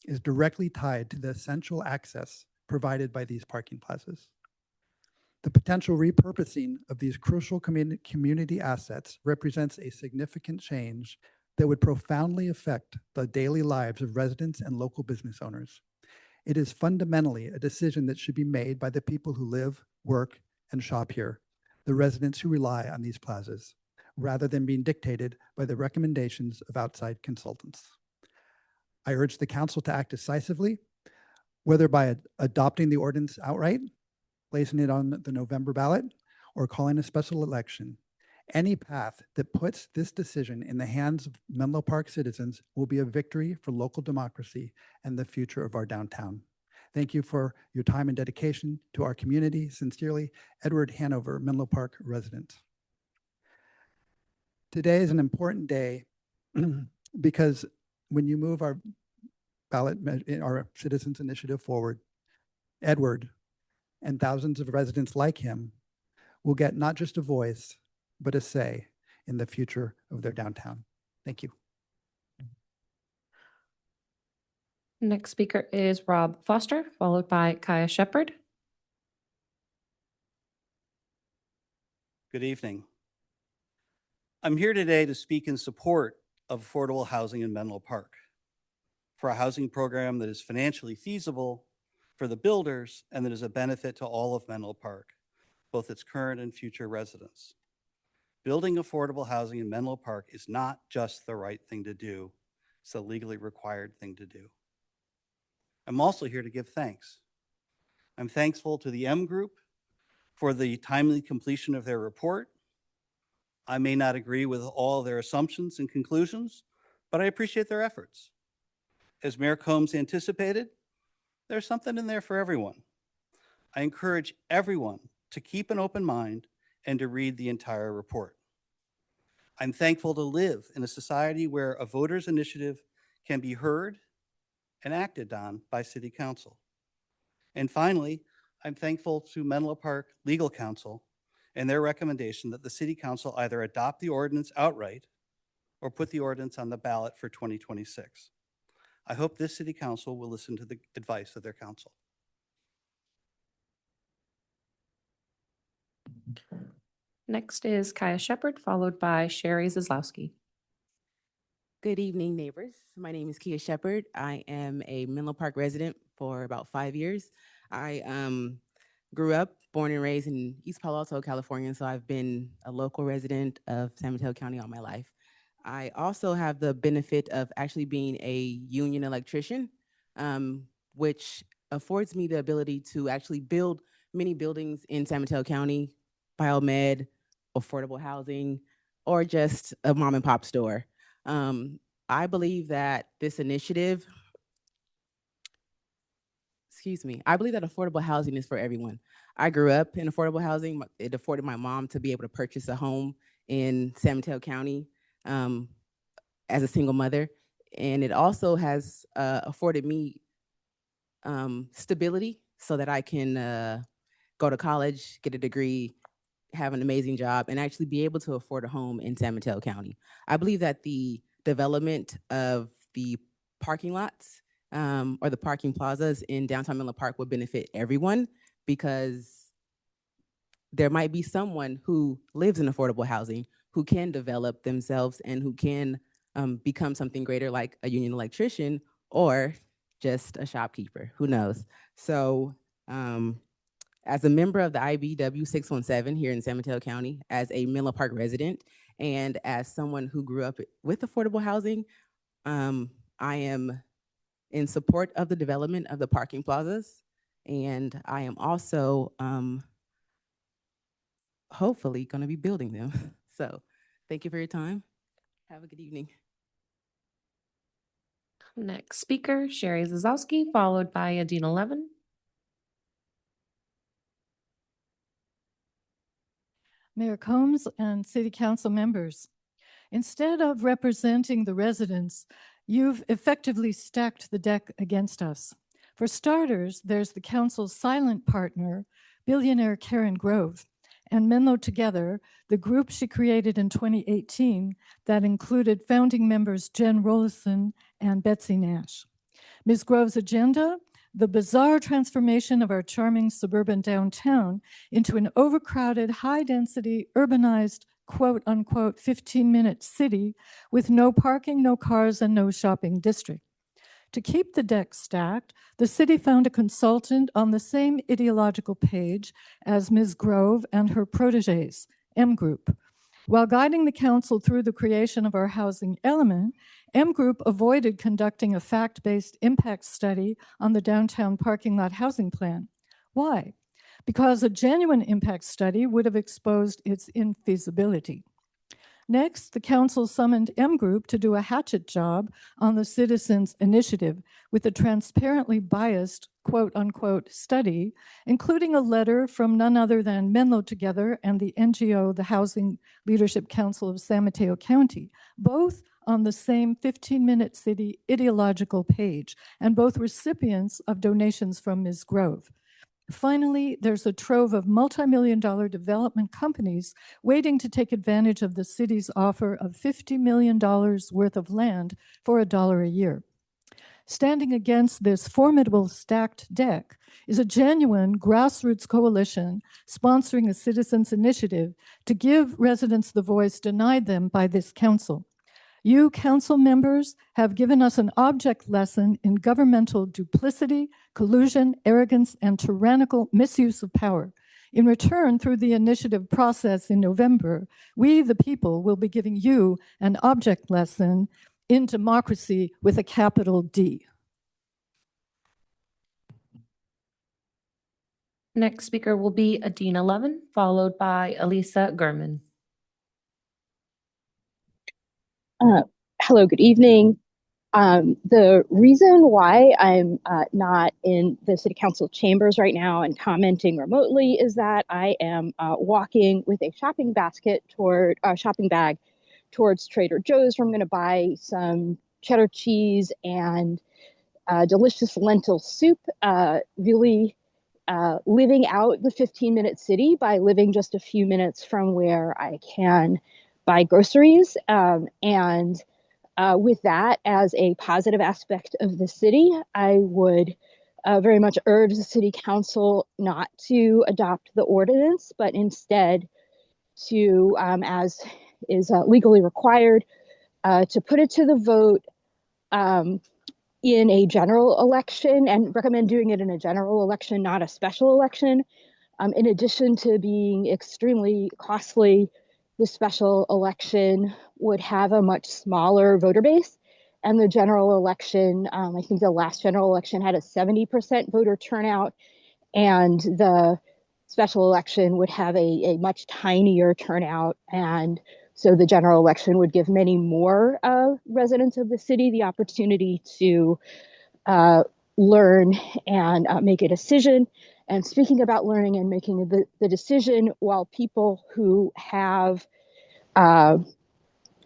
is directly tied to the essential access provided by these parking plazas. The potential repurposing of these crucial community assets represents a significant change that would profoundly affect the daily lives of residents and local business owners. It is fundamentally a decision that should be made by the people who live, work, and shop here, the residents who rely on these plazas, rather than being dictated by the recommendations of outside consultants. I urge the council to act decisively, whether by adopting the ordinance outright, placing it on the November ballot, or calling a special election. Any path that puts this decision in the hands of Menlo Park citizens will be a victory for local democracy and the future of our downtown. Thank you for your time and dedication to our community. Sincerely, Edward Hanover, Menlo Park resident. Today is an important day because when you move our ballot, our citizens initiative forward, Edward and thousands of residents like him will get not just a voice, but a say in the future of their downtown. Thank you. Next speaker is Rob Foster, followed by Kaya Shepherd. Good evening. I'm here today to speak in support of affordable housing in Menlo Park, for a housing program that is financially feasible for the builders and that is a benefit to all of Menlo Park, both its current and future residents. Building affordable housing in Menlo Park is not just the right thing to do, it's the legally required thing to do. I'm also here to give thanks. I'm thankful to the M Group for the timely completion of their report. I may not agree with all their assumptions and conclusions, but I appreciate their efforts. As Mayor Combs anticipated, there's something in there for everyone. I encourage everyone to keep an open mind and to read the entire report. I'm thankful to live in a society where a voter's initiative can be heard and acted on by City Council. And finally, I'm thankful to Menlo Park Legal Counsel and their recommendation that the City Council either adopt the ordinance outright or put the ordinance on the ballot for 2026. I hope this City Council will listen to the advice of their council. Next is Kaya Shepherd, followed by Sherry Zaslowski. Good evening, neighbors. My name is Kia Shepherd. I am a Menlo Park resident for about 5 years. I grew up, born and raised in East Palo Alto, California, so I've been a local resident of San Mateo County all my life. I also have the benefit of actually being a union electrician, which affords me the ability to actually build many buildings in San Mateo County, biomed, affordable housing, or just a mom and pop store. I believe that this initiative, I believe that affordable housing is for everyone. I grew up in affordable housing. It afforded my mom to be able to purchase a home in San Mateo County as a single mother. And it also has afforded me stability so that I can go to college, get a degree, have an amazing job, and actually be able to afford a home in San Mateo County. I believe that the development of the parking lots or the parking plazas in downtown Menlo Park would benefit everyone, because there might be someone who lives in affordable housing who can develop themselves and who can become something greater, like a union electrician or just a shopkeeper, who knows? So as a member of the IBW 617 here in San Mateo County, as a Menlo Park resident, and as someone who grew up with affordable housing, I am in support of the development of the parking plazas, and I am also hopefully going to be building them. So thank you for your time. Have a good evening. Next speaker, Sherry Zazowski, followed by Adina Levin. Mayor Combs and City Council members, instead of representing the residents, you've effectively stacked the deck against us. For starters, there's the council's silent partner, billionaire Karen Grove, and Menlo Together, the group she created in 2018 that included founding members Jen Rollison and Betsy Nash. Ms. Grove's agenda: the bizarre transformation of our charming suburban downtown into an overcrowded, high-density, urbanized, quote-unquote, 15-minute city with no parking, no cars, and no shopping district. To keep the deck stacked, the city found a consultant on the same ideological page as Ms. Grove and her proteges, M Group. While guiding the council through the creation of our housing element, M Group avoided conducting a fact-based impact study on the downtown parking lot housing plan. Why? Because a genuine impact study would have exposed its infeasibility. Next, the council summoned M Group to do a hatchet job on the Citizens Initiative with a transparently biased, quote-unquote, study, including a letter from none other than Menlo Together and the NGO, the Housing Leadership Council of San Mateo County, both on the same 15-minute city ideological page, and both recipients of donations from Ms. Grove. Finally, there's a trove of multi-million-dollar development companies waiting to take advantage of the city's offer of $50 million worth of land for $1 a year. Standing against this formidable stacked deck is a genuine grassroots coalition sponsoring a citizens' initiative to give residents the voice denied them by this council. You, council members, have given us an object lesson in governmental duplicity, collusion, arrogance, and tyrannical misuse of power. In return, through the initiative process in November, we, the people, will be giving you an object lesson in democracy with a capital D. Next speaker will be Adina Levin, followed by Elisa Gurman. Hello, good evening. The reason why I'm not in the City Council chambers right now and commenting remotely is that I am walking with a shopping bag towards Trader Joe's, where I'm going to buy some cheddar cheese and delicious lentil soup, really living out the 15-minute city by living just a few minutes from where I can buy groceries. With that as a positive aspect of the city, I would very much urge the City Council not to adopt the ordinance, but instead to, as is legally required, to put it to the vote in a general election, and recommend doing it in a general election, not a special election. In addition to being extremely costly, the special election would have a much smaller voter base. And the general election, I think the last general election had a 70% voter turnout, and the special election would have a much tinier turnout, and so the general election would give many more residents of the city the opportunity to learn and make a decision. And speaking about learning and making the decision, while people who have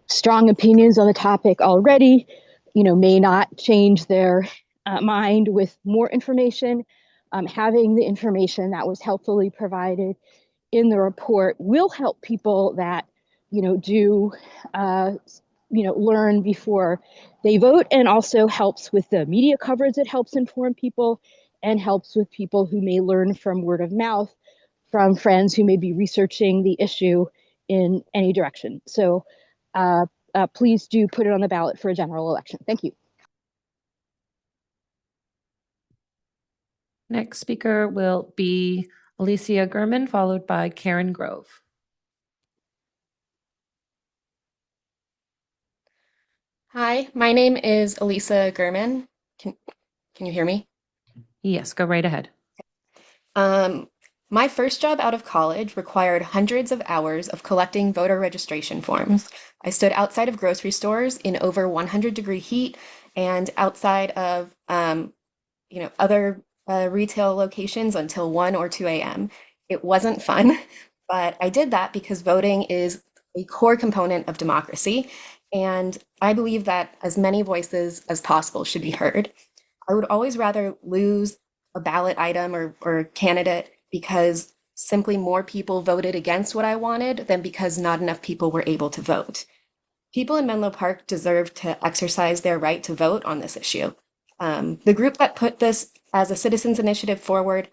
strong opinions on the topic already, may not change their mind with more information, having the information that was helpfully provided in the report will help people that, do, learn before they vote, and also helps with the media coverage. It helps inform people and helps with people who may learn from word of mouth from friends who may be researching the issue in any direction. So please do put it on the ballot for a general election. Thank you. Next speaker will be Alicia Gurman, followed by Karen Grove. Hi, my name is Elisa Gurman. Can you hear me? Yes, go right ahead. My first job out of college required hundreds of hours of collecting voter registration forms. I stood outside of grocery stores in over 100-degree heat and outside of other retail locations until 1 or 2 a.m. It wasn't fun, but I did that because voting is a core component of democracy, and I believe that as many voices as possible should be heard. I would always rather lose a ballot item or candidate because simply more people voted against what I wanted than because not enough people were able to vote. People in Menlo Park deserve to exercise their right to vote on this issue. The group that put this as a citizens initiative forward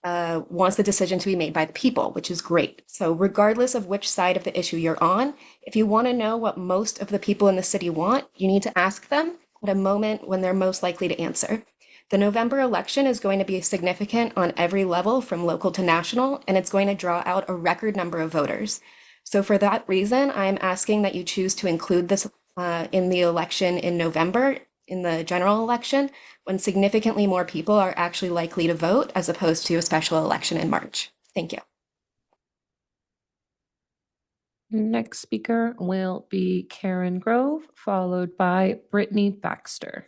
wants the decision to be made by the people, which is great. So regardless of which side of the issue you're on, if you want to know what most of the people in the city want, you need to ask them at a moment when they're most likely to answer. The November election is going to be significant on every level from local to national, and it's going to draw out a record number of voters. So for that reason, I'm asking that you choose to include this in the election in November, in the general election, when significantly more people are actually likely to vote as opposed to a special election in March. Thank you. Next speaker will be Karen Grove, followed by Brittany Baxter.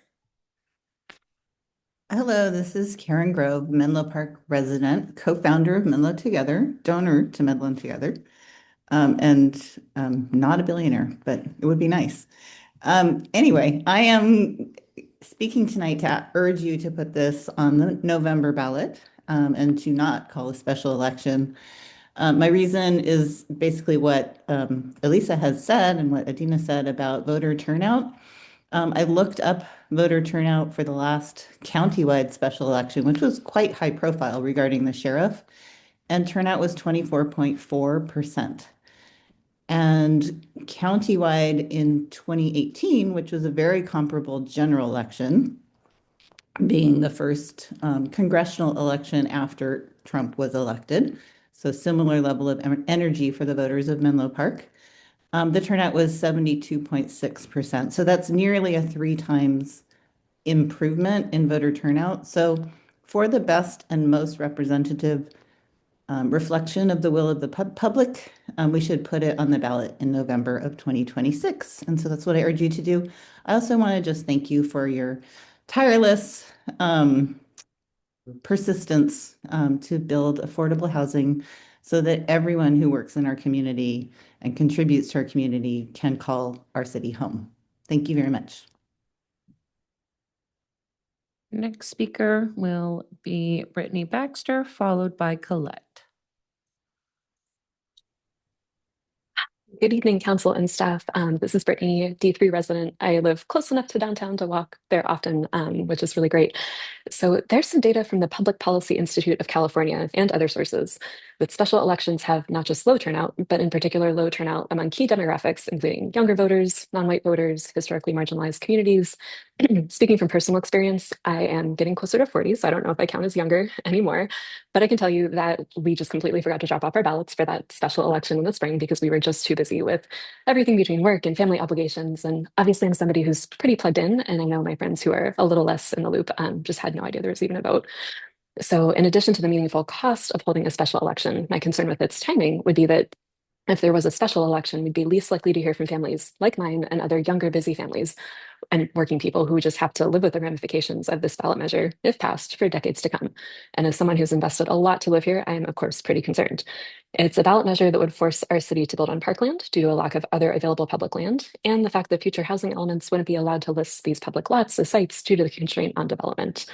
Hello, this is Karen Grove, Menlo Park resident, co-founder of Menlo Together, donor to Menlo Together, and not a billionaire, but it would be nice. Anyway, I am speaking tonight to urge you to put this on the November ballot and to not call a special election. My reason is basically what Elisa has said and what Adina said about voter turnout. I looked up voter turnout for the last countywide special election, which was quite high profile regarding the sheriff, and turnout was 24.4%. And countywide in 2018, which was a very comparable general election, being the first congressional election after Trump was elected, so similar level of energy for the voters of Menlo Park. The turnout was 72.6%. So that's nearly a 3 times improvement in voter turnout. So for the best and most representative reflection of the will of the public, we should put it on the ballot in November of 2026. And so that's what I urge you to do. I also want to just thank you for your tireless persistence to build affordable housing so that everyone who works in our community and contributes to our community can call our city home. Thank you very much. Next speaker will be Brittany Baxter, followed by Colette. Good evening, council and staff. This is Brittany, D3 resident. I live close enough to downtown to walk there often, which is really great. So there's some data from the Public Policy Institute of California and other sources that special elections have not just low turnout, but in particular low turnout among key demographics, including younger voters, non-white voters, historically marginalized communities. Speaking from personal experience, I am getting closer to 40, so I don't know if I count as younger anymore, but I can tell you that we just completely forgot to drop off our ballots for that special election in the spring because we were just too busy with everything between work and family obligations. And obviously I'm somebody who's pretty plugged in, and I know my friends who are a little less in the loop just had no idea there was even a vote. So in addition to the meaningful cost of holding a special election, my concern with its timing would be that if there was a special election, we'd be least likely to hear from families like mine and other younger, busy families and working people who just have to live with the ramifications of this ballot measure, if passed, for decades to come. And as someone who's invested a lot to live here, I am, of course, pretty concerned. It's a ballot measure that would force our city to build on parkland due to a lack of other available public land, and the fact that future housing elements wouldn't be allowed to list these public lots as sites due to the constraint on development.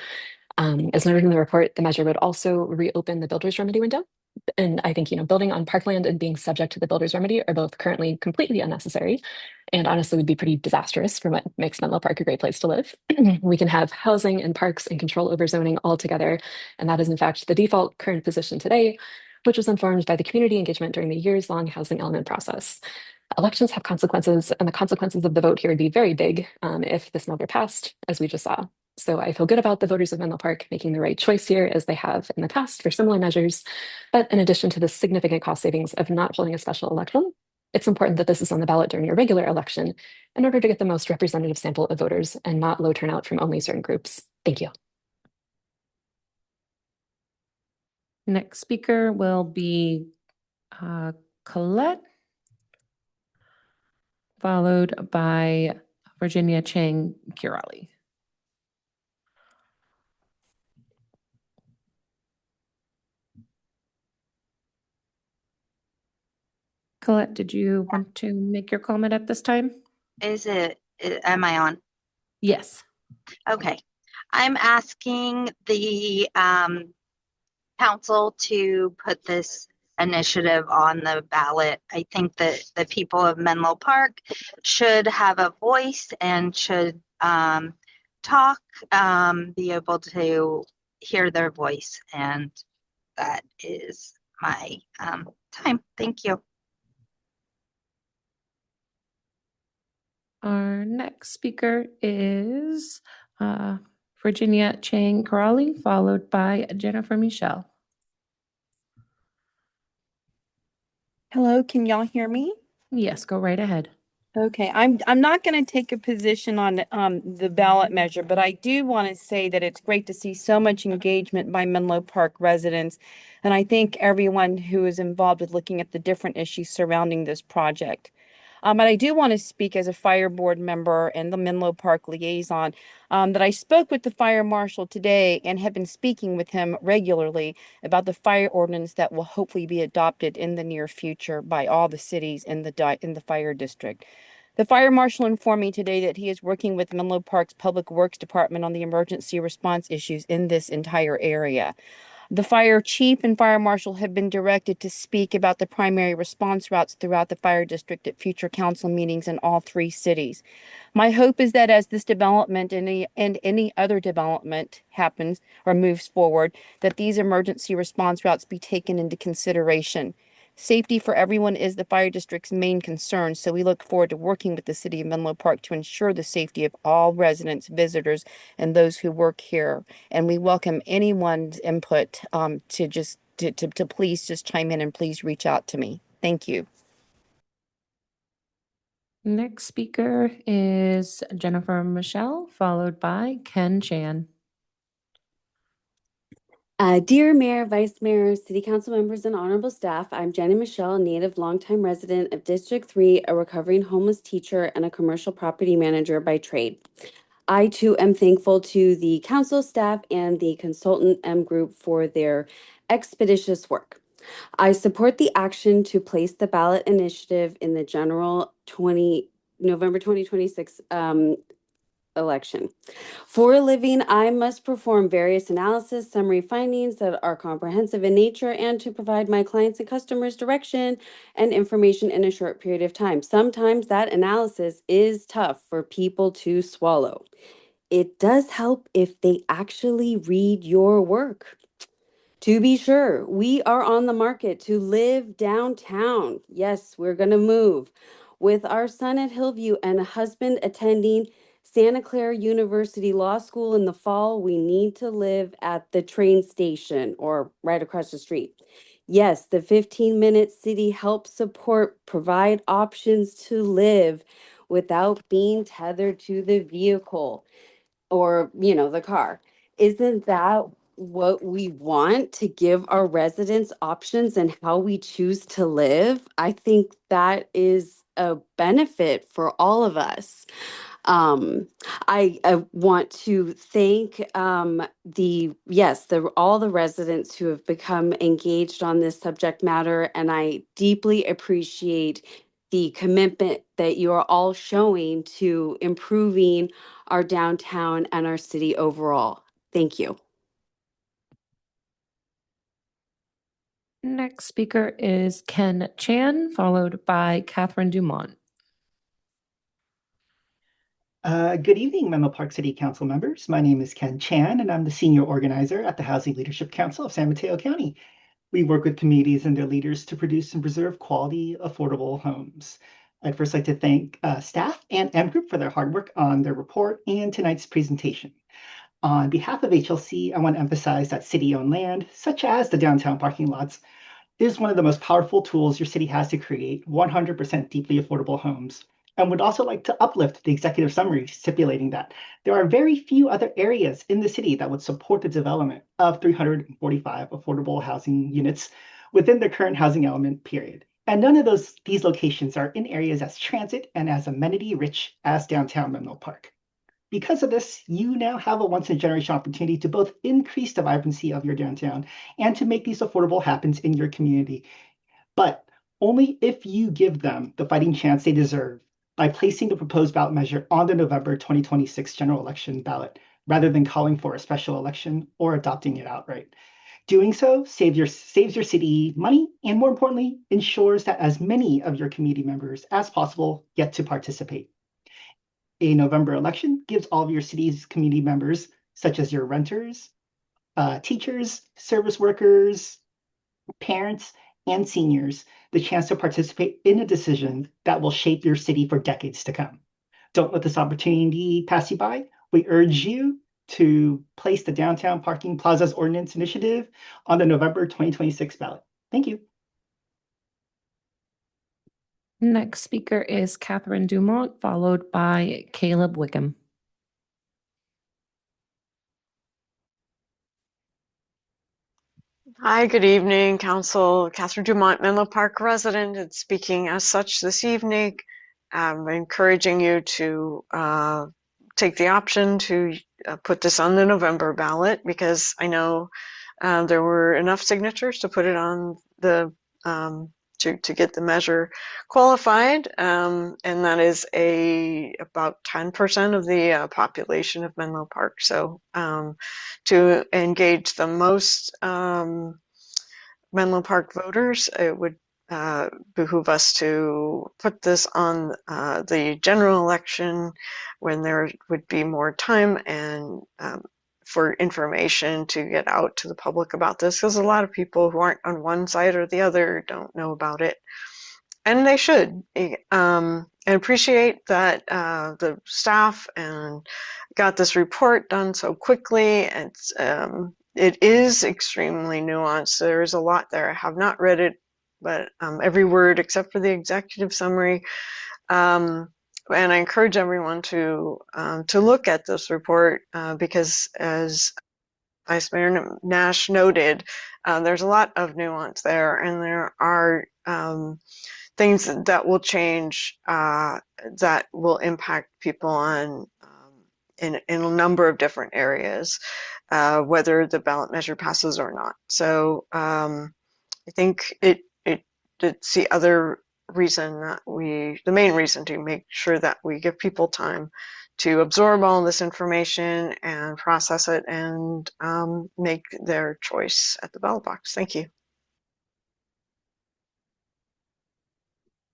As noted in the report, the measure would also reopen the builder's remedy window. And I think, building on parkland and being subject to the builder's remedy are both currently completely unnecessary and honestly would be pretty disastrous for what makes Menlo Park a great place to live. We can have housing and parks and control over zoning all together. And that is, in fact, the default current position today, which was informed by the community engagement during the years-long housing element process. Elections have consequences, and the consequences of the vote here would be very big if this measure passed, as we just saw. So I feel good about the voters of Menlo Park making the right choice here, as they have in the past for similar measures. But in addition to the significant cost savings of not holding a special election, it's important that this is on the ballot during a regular election in order to get the most representative sample of voters and not low turnout from only certain groups. Thank you. Next speaker will be Colette, followed by Virginia Chang Kirali. Colette, did you want to make your comment at this time? Am I on? Yes. Okay. I'm asking the council to put this initiative on the ballot. I think that the people of Menlo Park should have a voice and should talk, be able to hear their voice. And that is my time. Thank you. Our next speaker is Virginia Chang Corrali, followed by Jennifer Michelle. Hello, can y'all hear me? Yes, go right ahead. Okay, I'm not going to take a position on the ballot measure, but I do want to say that it's great to see so much engagement by Menlo Park residents, and I thank everyone who is involved with looking at the different issues surrounding this project. But I do want to speak as a fire board member and the Menlo Park liaison that I spoke with the fire marshal today and have been speaking with him regularly about the fire ordinance that will hopefully be adopted in the near future by all the cities in the fire district. The fire marshal informed me today that he is working with Menlo Park's Public Works Department on the emergency response issues in this entire area. The fire chief and fire marshal have been directed to speak about the primary response routes throughout the fire district at future council meetings in all three cities. My hope is that as this development and any other development happens or moves forward, that these emergency response routes be taken into consideration. Safety for everyone is the fire district's main concern, so we look forward to working with the city of Menlo Park to ensure the safety of all residents, visitors, and those who work here. And we welcome anyone's input to please just chime in and please reach out to me. Thank you. Next speaker is Jennifer Michelle, followed by Ken Chan. Dear Mayor, Vice Mayor, City Council members, and honorable staff, I'm Jenny Michelle, a native longtime resident of District 3, a recovering homeless teacher, and a commercial property manager by trade. I too am thankful to the council staff and the consultant M Group for their expeditious work. I support the action to place the ballot initiative in the general November 2026 election. For a living, I must perform various analysis, summary findings that are comprehensive in nature, and to provide my clients and customers direction and information in a short period of time. Sometimes that analysis is tough for people to swallow. It does help if they actually read your work. To be sure, we are on the market to live downtown. Yes, we're going to move. With our son at Hillview and a husband attending Santa Clara University Law School in the fall, we need to live at the train station or right across the street. Yes, the 15-minute city helps support, provide options to live without being tethered to the vehicle or, the car. Isn't that what we want to give our residents options and how we choose to live, I think that is a benefit for all of us. I want to thank all the residents who have become engaged on this subject matter, and I deeply appreciate the commitment that you are all showing to improving our downtown and our city overall. Thank you. Next speaker is Ken Chan, followed by Catherine Dumont. Good evening, Menlo Park City Council members. My name is Ken Chan, and I'm the Senior Organizer at the Housing Leadership Council of San Mateo County. We work with communities and their leaders to produce and preserve quality, affordable homes. I'd first like to thank staff and M Group for their hard work on their report and tonight's presentation. On behalf of HLC, I want to emphasize that city-owned land, such as the downtown parking lots, is one of the most powerful tools your city has to create 100% deeply affordable homes. And would also like to uplift the executive summary stipulating that there are very few other areas in the city that would support the development of 345 affordable housing units within the current housing element period. And none of these locations are in areas as transit and as amenity rich as downtown Menlo Park. Because of this, you now have a once-in-a-generation opportunity to both increase the vibrancy of your downtown and to make these affordable happens in your community. But only if you give them the fighting chance they deserve by placing the proposed ballot measure on the November 2026 general election ballot, rather than calling for a special election or adopting it outright. Doing so saves your city money, and more importantly, ensures that as many of your community members as possible get to participate. A November election gives all of your city's community members, such as your renters, teachers, service workers, parents, and seniors, the chance to participate in a decision that will shape your city for decades to come. Don't let this opportunity pass you by. We urge you to place the Downtown Parking Plazas Ordinance Initiative on the November 2026 ballot. Thank you. Next speaker is Catherine Dumont, followed by Caleb Wickham. Hi, good evening, Council. Catherine Dumont, Menlo Park resident, and speaking as such this evening. I'm encouraging you to take the option to put this on the November ballot, because I know there were enough signatures to put it on the to get the measure qualified, and that is about 10% of the population of Menlo Park. So to engage the most Menlo Park voters, it would behoove us to put this on the general election when there would be more time and for information to get out to the public about this, because a lot of people who aren't on one side or the other don't know about it, and they should. And appreciate that the staff and got this report done so quickly. It is extremely nuanced. There is a lot there. I have not read it, but every word except for the executive summary. And I encourage everyone to look at this report because, as Vice Mayor Nash noted, there's a lot of nuance there, and there are things that will change that will impact people on in a number of different areas, whether the ballot measure passes or not. So I think it's the other reason that the main reason to make sure that we give people time to absorb all this information and process it and make their choice at the ballot box. Thank you.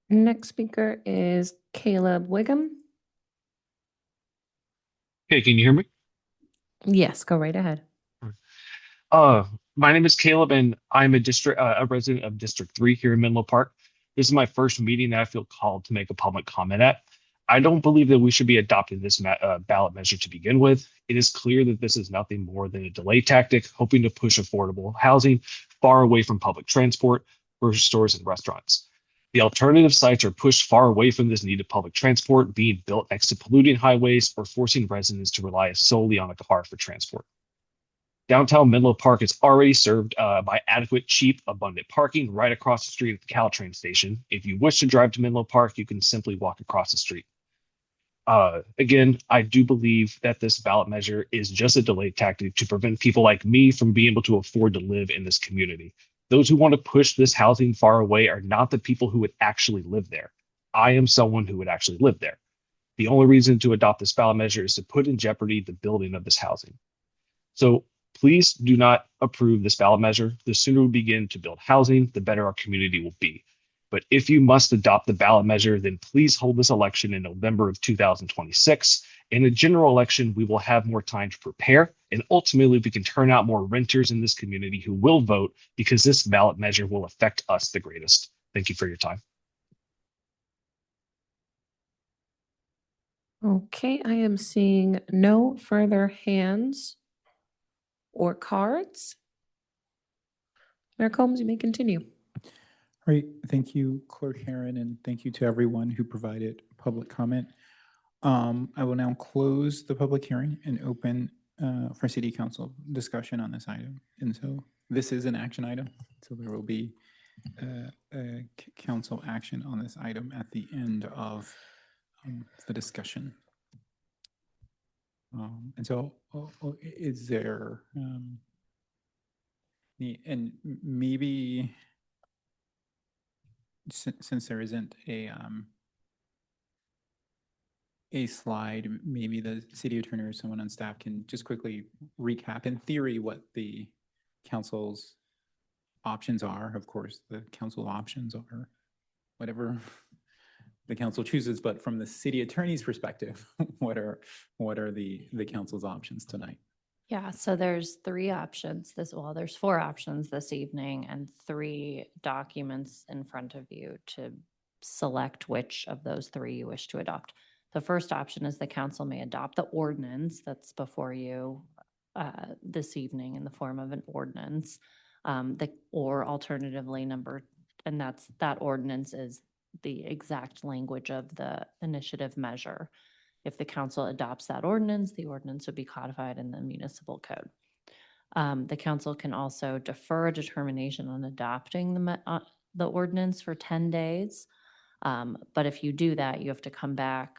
Next speaker is Caleb Wickham. Okay, can you hear me? Yes, go right ahead. My name is Caleb, and I'm a resident of District 3 here in Menlo Park. This is my first meeting that I feel called to make a public comment at. I don't believe that we should be adopting this ballot measure to begin with. It is clear that this is nothing more than a delay tactic, hoping to push affordable housing far away from public transport, grocery stores, and restaurants. The alternative sites are pushed far away from this needed public transport, being built next to polluting highways or forcing residents to rely solely on a car for transport. Downtown Menlo Park is already served by adequate, cheap, abundant parking right across the street at the Caltrain station. If you wish to drive to Menlo Park, you can simply walk across the street. Again, I do believe that this ballot measure is just a delay tactic to prevent people like me from being able to afford to live in this community. Those who want to push this housing far away are not the people who would actually live there. I am someone who would actually live there. The only reason to adopt this ballot measure is to put in jeopardy the building of this housing. So please do not approve this ballot measure. The sooner we begin to build housing, the better our community will be. But if you must adopt the ballot measure, then please hold this election in November of 2026. In a general election, we will have more time to prepare, and ultimately we can turn out more renters in this community who will vote, because this ballot measure will affect us the greatest. Thank you for your time. Okay, I am seeing no further hands or cards. Mayor Combs, you may continue. All right, thank you, Clerk Heron, and thank you to everyone who provided public comment. I will now close the public hearing and open for City Council discussion on this item. And so this is an action item, so there will be council action on this item at the end of the discussion. And so is there, and maybe since there isn't a slide, maybe the city attorney or someone on staff can just quickly recap in theory what the council's options are. Of course, the council options are whatever the council chooses, but from the city attorney's perspective, what are the council's options tonight? Yeah, so there's three options. There's four options this evening and three documents in front of you to select which of those three you wish to adopt. The first option is the council may adopt the ordinance that's before you this evening in the form of an ordinance, or alternatively that ordinance is the exact language of the initiative measure. If the council adopts that ordinance, the ordinance would be codified in the municipal code. The council can also defer a determination on adopting the ordinance for 10 days. But if you do that, you have to come back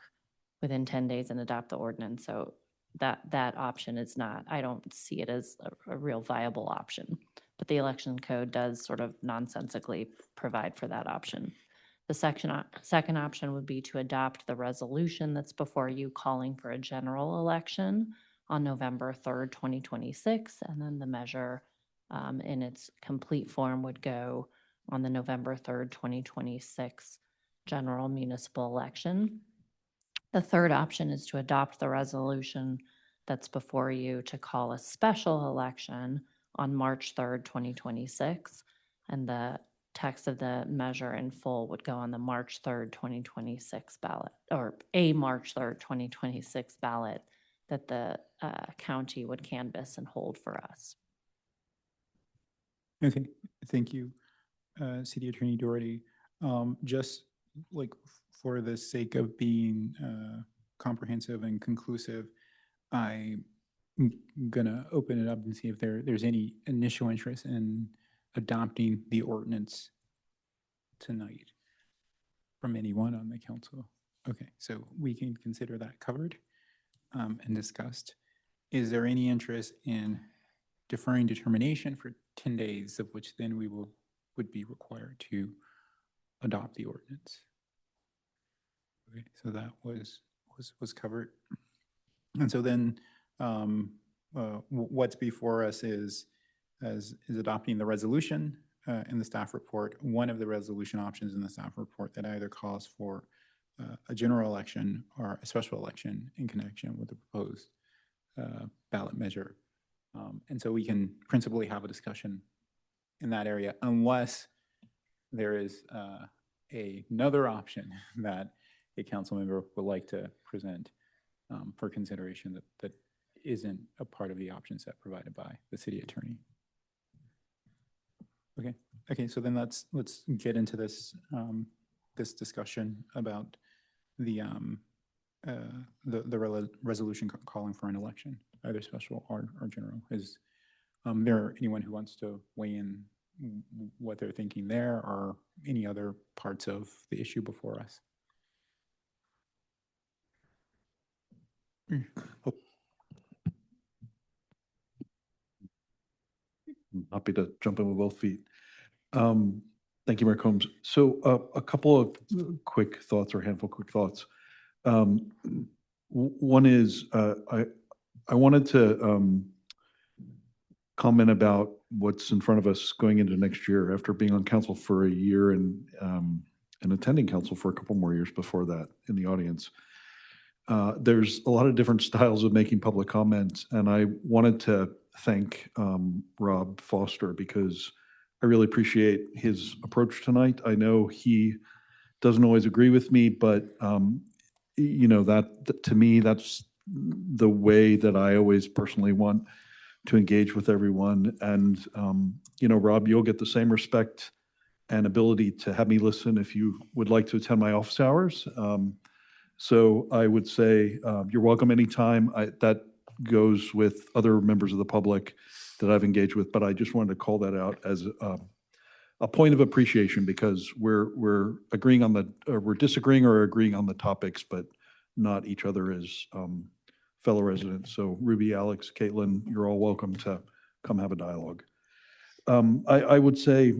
within 10 days and adopt the ordinance. So that option is not, I don't see it as a real viable option. But the election code does sort of nonsensically provide for that option. The second option would be to adopt the resolution that's before you calling for a general election on November 3rd, 2026. And then the measure in its complete form would go on the November 3rd, 2026 general municipal election. The third option is to adopt the resolution that's before you to call a special election on March 3rd, 2026. And the text of the measure in full would go on the March 3rd, 2026 ballot, or a March 3rd, 2026 ballot that the county would canvass and hold for us. Okay, thank you, City Attorney Doherty. Just like for the sake of being comprehensive and conclusive, I'm gonna open it up and see if there's any initial interest in adopting the ordinance tonight from anyone on the council. Okay, so we can consider that covered and discussed. Is there any interest in deferring determination for 10 days, of which then we would be required to adopt the ordinance? Okay, so that was covered. And so then what's before us is adopting the resolution in the staff report. One of the resolution options in the staff report that either calls for a general election or a special election in connection with the proposed ballot measure. And so we can principally have a discussion in that area unless there is another option that a council member would like to present for consideration that isn't a part of the option set provided by the city attorney. Okay, so then let's get into this this discussion about the resolution calling for an election, either special or general. There anyone who wants to weigh in what they're thinking there or any other parts of the issue before us? I'm happy to jump in with both feet. Thank you, Mayor Combs. So a couple of quick thoughts or handful of quick thoughts. One is I wanted to comment about what's in front of us going into next year after being on council for a year and attending council for a couple more years before that in the audience. There's a lot of different styles of making public comments, and I wanted to thank Rob Foster because I really appreciate his approach tonight. I know he doesn't always agree with me, but you know, that to me, that's the way that I always personally want to engage with everyone. And you know, Rob, you'll get the same respect and ability to have me listen if you would like to attend my office hours. So I would say you're welcome anytime. That goes with other members of the public that I've engaged with, but I just wanted to call that out as a point of appreciation because we're agreeing on we're disagreeing or agreeing on the topics, but not each other as fellow residents. So Ruby, Alex, Caitlin, you're all welcome to come have a dialogue. I would say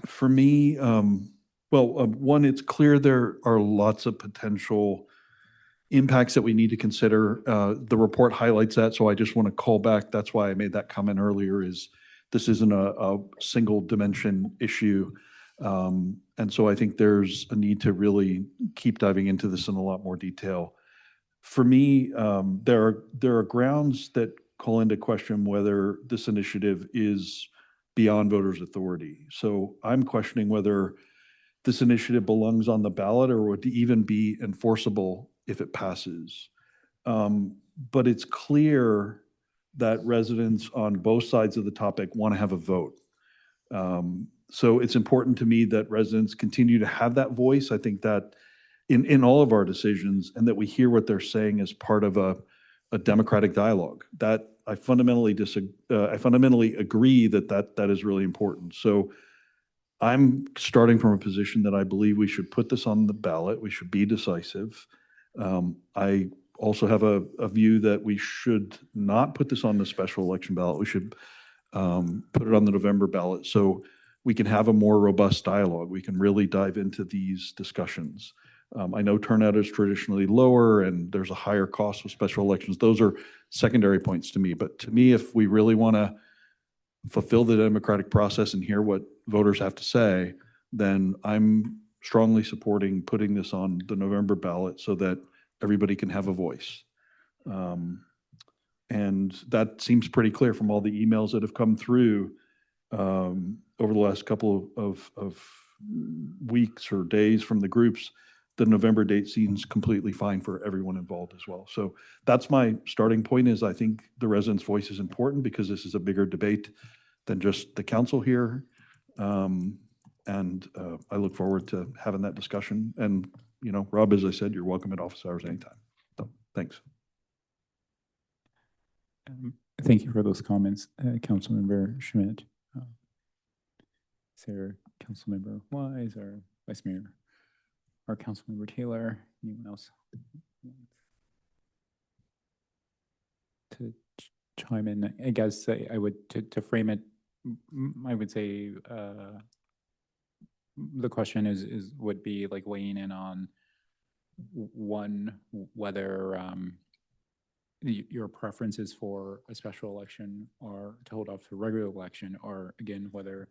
for me, one, it's clear there are lots of potential impacts that we need to consider. The report highlights that, so I just want to call back. That's why I made that comment earlier, is this isn't a single dimension issue. And so I think there's a need to really keep diving into this in a lot more detail. For me, there are grounds that call into question whether this initiative is beyond voters' authority. So I'm questioning whether this initiative belongs on the ballot or would even be enforceable if it passes. But it's clear that residents on both sides of the topic want to have a vote. So it's important to me that residents continue to have that voice. I think that in all of our decisions, and that we hear what they're saying as part of a democratic dialogue. That I fundamentally agree that is really important. So I'm starting from a position that I believe we should put this on the ballot. We should be decisive. I also have a view that we should not put this on the special election ballot. We should put it on the November ballot so we can have a more robust dialogue. We can really dive into these discussions. I know turnout is traditionally lower and there's a higher cost of special elections. Those are secondary points to me. But to me, if we really want to fulfill the democratic process and hear what voters have to say, then I'm strongly supporting putting this on the November ballot so that everybody can have a voice. And that seems pretty clear from all the emails that have come through over the last couple of weeks or days from the groups. The November date seems completely fine for everyone involved as well. So that's my starting point, is I think the residents' voice is important because this is a bigger debate than just the council here. And I look forward to having that discussion. And, you know, Rob, as I said, you're welcome at office hours anytime. So thanks. Thank you for those comments, Councilmember Schmidt. Is there Councilmember Wise or Vice Mayor or Councilmember Taylor? Anyone else to chime in? I guess I would, to frame it, I would say the question would be like weighing in on one, whether your preference is for a special election or to hold off the regular election, or again, whether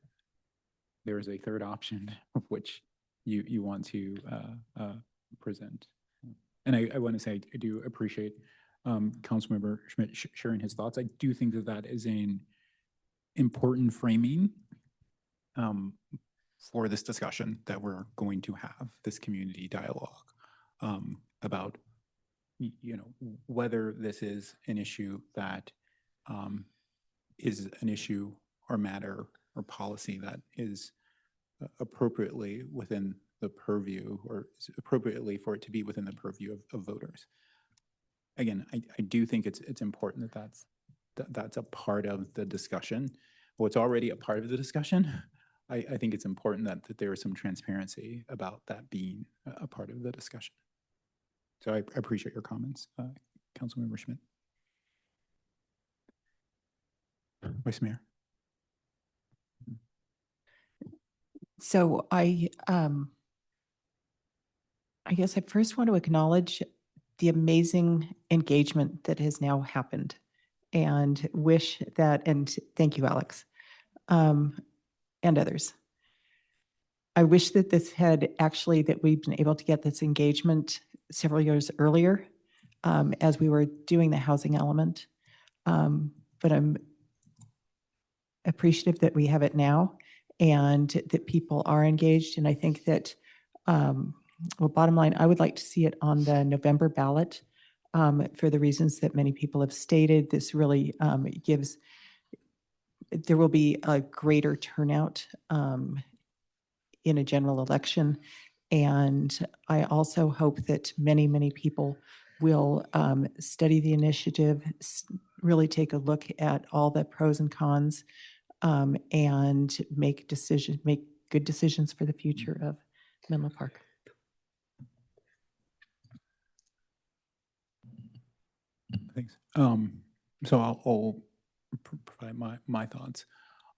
there is a third option of which you want to present. And I want to say I do appreciate Councilmember Schmidt sharing his thoughts. I do think that is an important framing for this discussion that we're going to have, this community dialogue about, you know, whether this is an issue that is an issue or matter or policy that is appropriately within the purview, or appropriately for it to be within the purview of voters. Again, I do think it's important that that's that's a part of the discussion. What's already a part of the discussion, I think it's important that there is some transparency about that being a part of the discussion. So I appreciate your comments, Councilmember Schmidt. Vice Mayor. So I guess I first want to acknowledge the amazing engagement that has now happened and wish that, and thank you, Alex, and others. I wish that that we've been able to get this engagement several years earlier as we were doing the housing element. But I'm appreciative that we have it now and that people are engaged. And I think that, well, bottom line, I would like to see it on the November ballot for the reasons that many people have stated. This really there will be a greater turnout in a general election. And I also hope that many, many people will study the initiative, really take a look at all the pros and cons, and make good decisions for the future of Menlo Park. Thanks. So I'll provide my thoughts.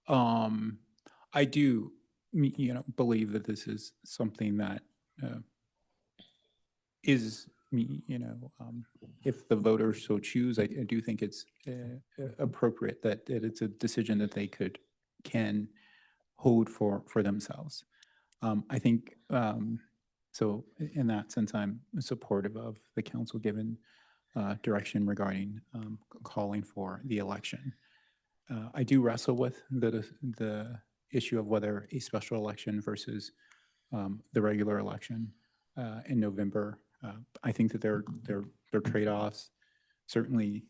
I do, believe that this is something that is, if the voters so choose, I do think it's appropriate that it's a decision that they can hold for themselves. I think, so in that sense, I'm supportive of the council given direction regarding calling for the election. I do wrestle with the issue of whether a special election versus the regular election in November. I think that they're trade-offs. Certainly,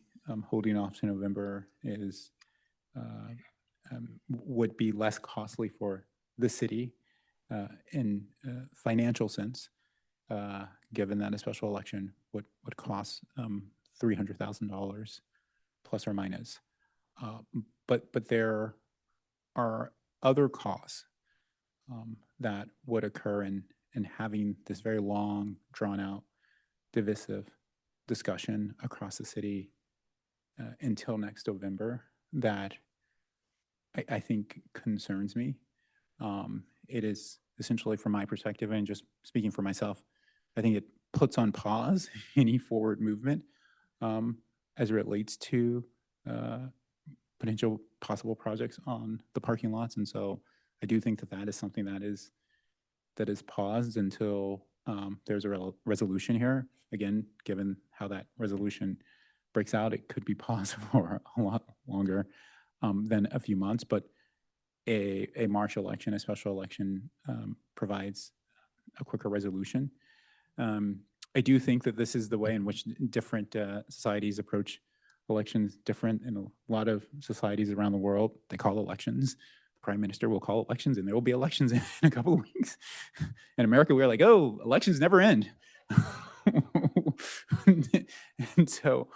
holding off to November is would be less costly for the city in financial sense, given that a special election would cost $300,000 plus or minus. But there are other costs that would occur in having this very long, drawn-out, divisive discussion across the city until next November that I think concerns me. It is essentially, from my perspective, and just speaking for myself, I think it puts on pause any forward movement as it relates to potential possible projects on the parking lots. And so I do think that is something that is paused until there's a resolution here. Again, given how that resolution breaks out, it could be paused for a lot longer than a few months. But a March election, a special election, provides a quicker resolution. I do think that this is the way in which different societies approach elections different. In a lot of societies around the world, they call elections. The prime minister will call elections, and there will be elections in a couple of weeks. In America, we're like, oh, elections never end. And so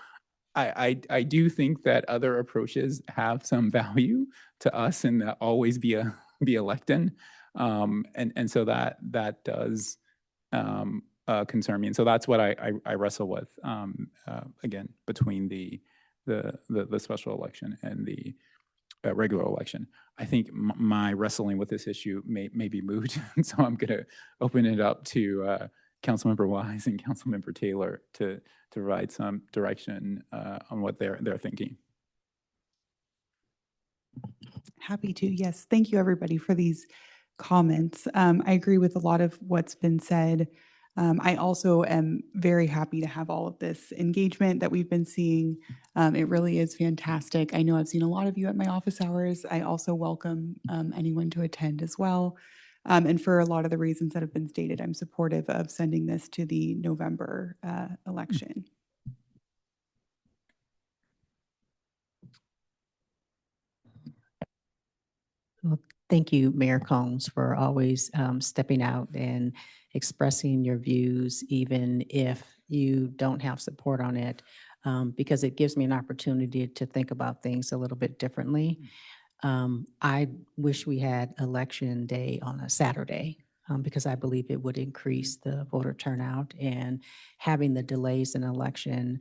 I do think that other approaches have some value to us, and that always be elected. And so that does concern me. And so that's what I wrestle with, again, between the special election and the regular election. I think my wrestling with this issue may be moot. And so I'm going to open it up to Councilmember Wise and Councilmember Taylor to provide some direction on what they're thinking. Happy to. Yes. Thank you, everybody, for these comments. I agree with a lot of what's been said. I also am very happy to have all of this engagement that we've been seeing. It really is fantastic. I know I've seen a lot of you at my office hours. I also welcome anyone to attend as well. And for a lot of the reasons that have been stated, I'm supportive of sending this to the November election. Well, thank you, Mayor Combs, for always stepping out and expressing your views, even if you don't have support on it. because it gives me an opportunity to think about things a little bit differently. I wish we had election day on a Saturday, because I believe it would increase the voter turnout, and having the delays in election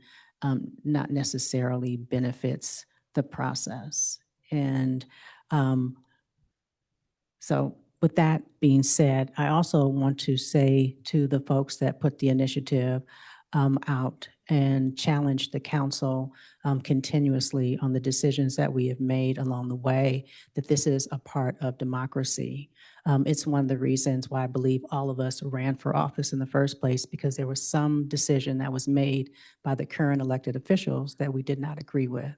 not necessarily benefits the process. And so with that being said, I also want to say to the folks that put the initiative out and challenge the council continuously on the decisions that we have made along the way, that this is a part of democracy. It's one of the reasons why I believe all of us ran for office in the first place, because there was some decision that was made by the current elected officials that we did not agree with.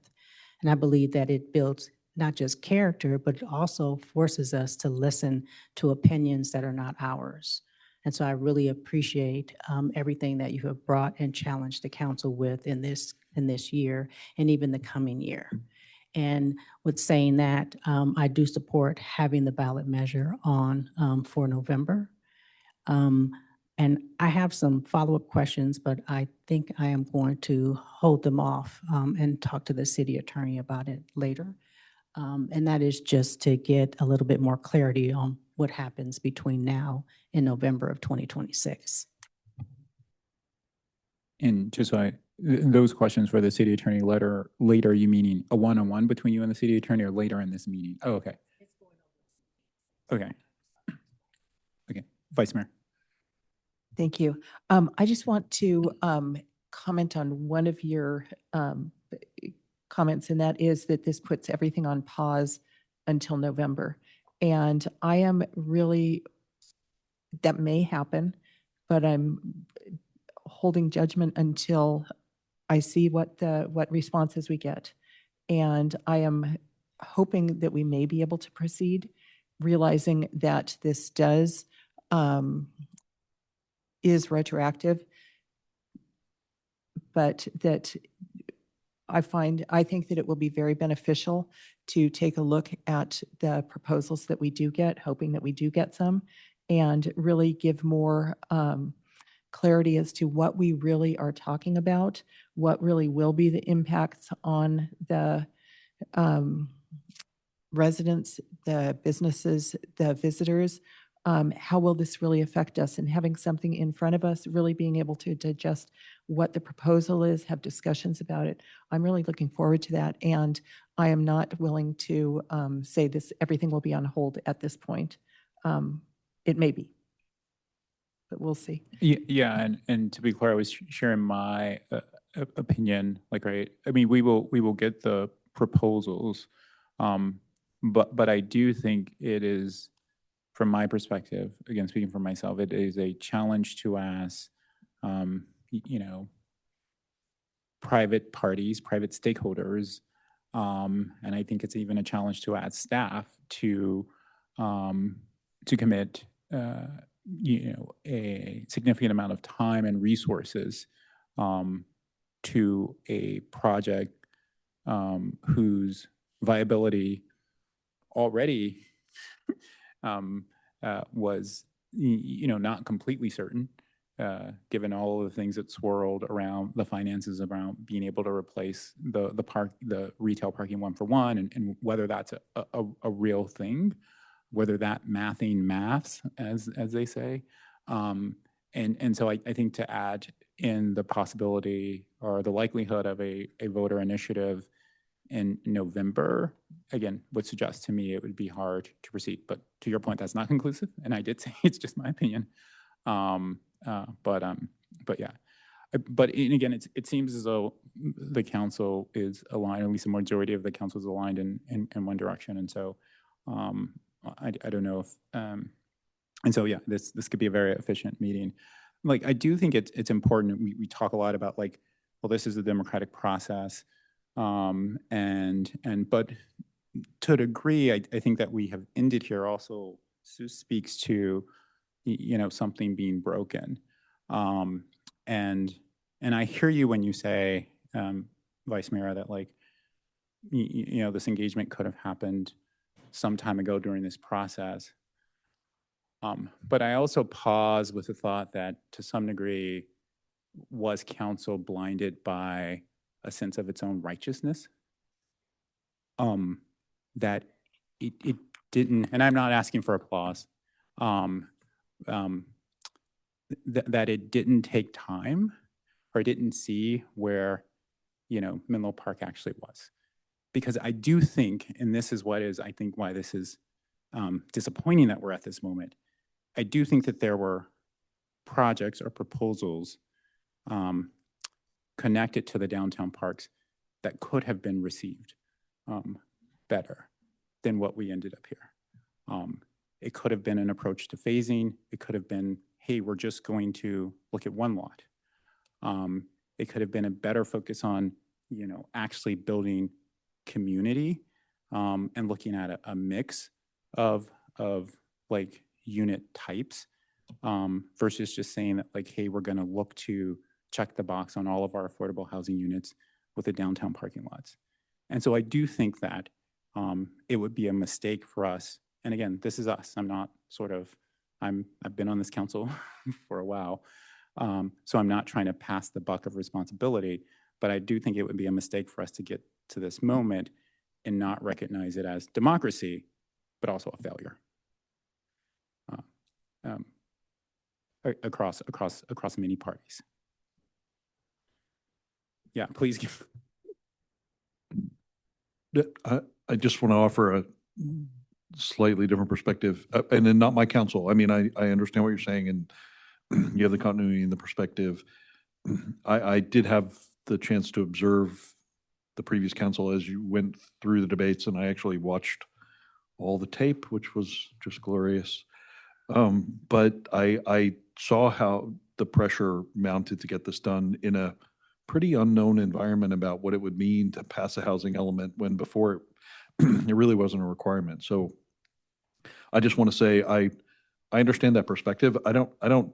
And I believe that it builds not just character, but it also forces us to listen to opinions that are not ours. And so I really appreciate everything that you have brought and challenged the council with in this year and even the coming year. And with saying that, I do support having the ballot measure on for November. And I have some follow-up questions, but I think I am going to hold them off and talk to the city attorney about it later. And that is just to get a little bit more clarity on what happens between now and November of 2026. And just so those questions for the city attorney later, you meaning a one-on-one between you and the city attorney, or later in this meeting? Oh, okay. Okay. Okay, Vice Mayor. Thank you. I just want to comment on one of your comments, and that is that this puts everything on pause until November. And I am really, that may happen, but I'm holding judgment until I see what responses we get. And I am hoping that we may be able to proceed, realizing that this is retroactive, but that I think that it will be very beneficial to take a look at the proposals that we do get, hoping that we do get some, and really give more clarity as to what we really are talking about, what really will be the impacts on the residents, the businesses, the visitors. How will this really affect us? And having something in front of us, really being able to digest what the proposal is, have discussions about it. I'm really looking forward to that. And I am not willing to say everything will be on hold at this point. It may be, but we'll see. Yeah, and to be clear, I was sharing my opinion. Like, right, I mean, we will get the proposals, but I do think it is, from my perspective, again, speaking for myself, it is a challenge to ask, private parties, private stakeholders, and I think it's even a challenge to ask staff to commit, a significant amount of time and resources to a project whose viability already was, not completely certain, given all of the things that swirled around the finances around being able to replace the retail parking 1-for-1, and whether that's a real thing, whether that maths, as they say. And so I think to add in the possibility or the likelihood of a voter initiative in November, again, would suggest to me it would be hard to proceed. But to your point, that's not conclusive. And I did say it's just my opinion. But yeah. But again, it seems as though the council is aligned, at least the majority of the council is aligned in one direction. And so I don't know if, and so yeah, this could be a very efficient meeting. Like, I do think it's important. We talk a lot about, like, well, this is a democratic process. But to a degree, I think that we have ended here also speaks to, something being broken. And I hear you when you say, Vice Mayor, that, like, this engagement could have happened some time ago during this process. But I also pause with the thought that, to some degree, was council blinded by a sense of its own righteousness. That it didn't, and I'm not asking for applause, that it didn't take time, or didn't see where, Menlo Park actually was. Because I do think, and this is what is, I think, why this is disappointing that we're at this moment. I do think that there were projects or proposals connected to the downtown parks that could have been received better than what we ended up here. It could have been an approach to phasing. It could have been, hey, we're just going to look at one lot. It could have been a better focus on, actually building community and looking at a mix of like unit types versus just saying that like, hey, we're going to look to check the box on all of our affordable housing units with the downtown parking lots. And so I do think that it would be a mistake for us. And again, this is us. I'm not I've been on this council for a while. So I'm not trying to pass the buck of responsibility, but I do think it would be a mistake for us to get to this moment and not recognize it as democracy, but also a failure across many parties. Yeah, please give. I just want to offer a slightly different perspective, and then not my counsel. I mean, I understand what you're saying, and you have the continuity and the perspective. I did have the chance to observe the previous council as you went through the debates, and I actually watched all the tape, which was just glorious. But I saw how the pressure mounted to get this done in a pretty unknown environment about what it would mean to pass a housing element when before it really wasn't a requirement. So I just want to say I understand that perspective. I don't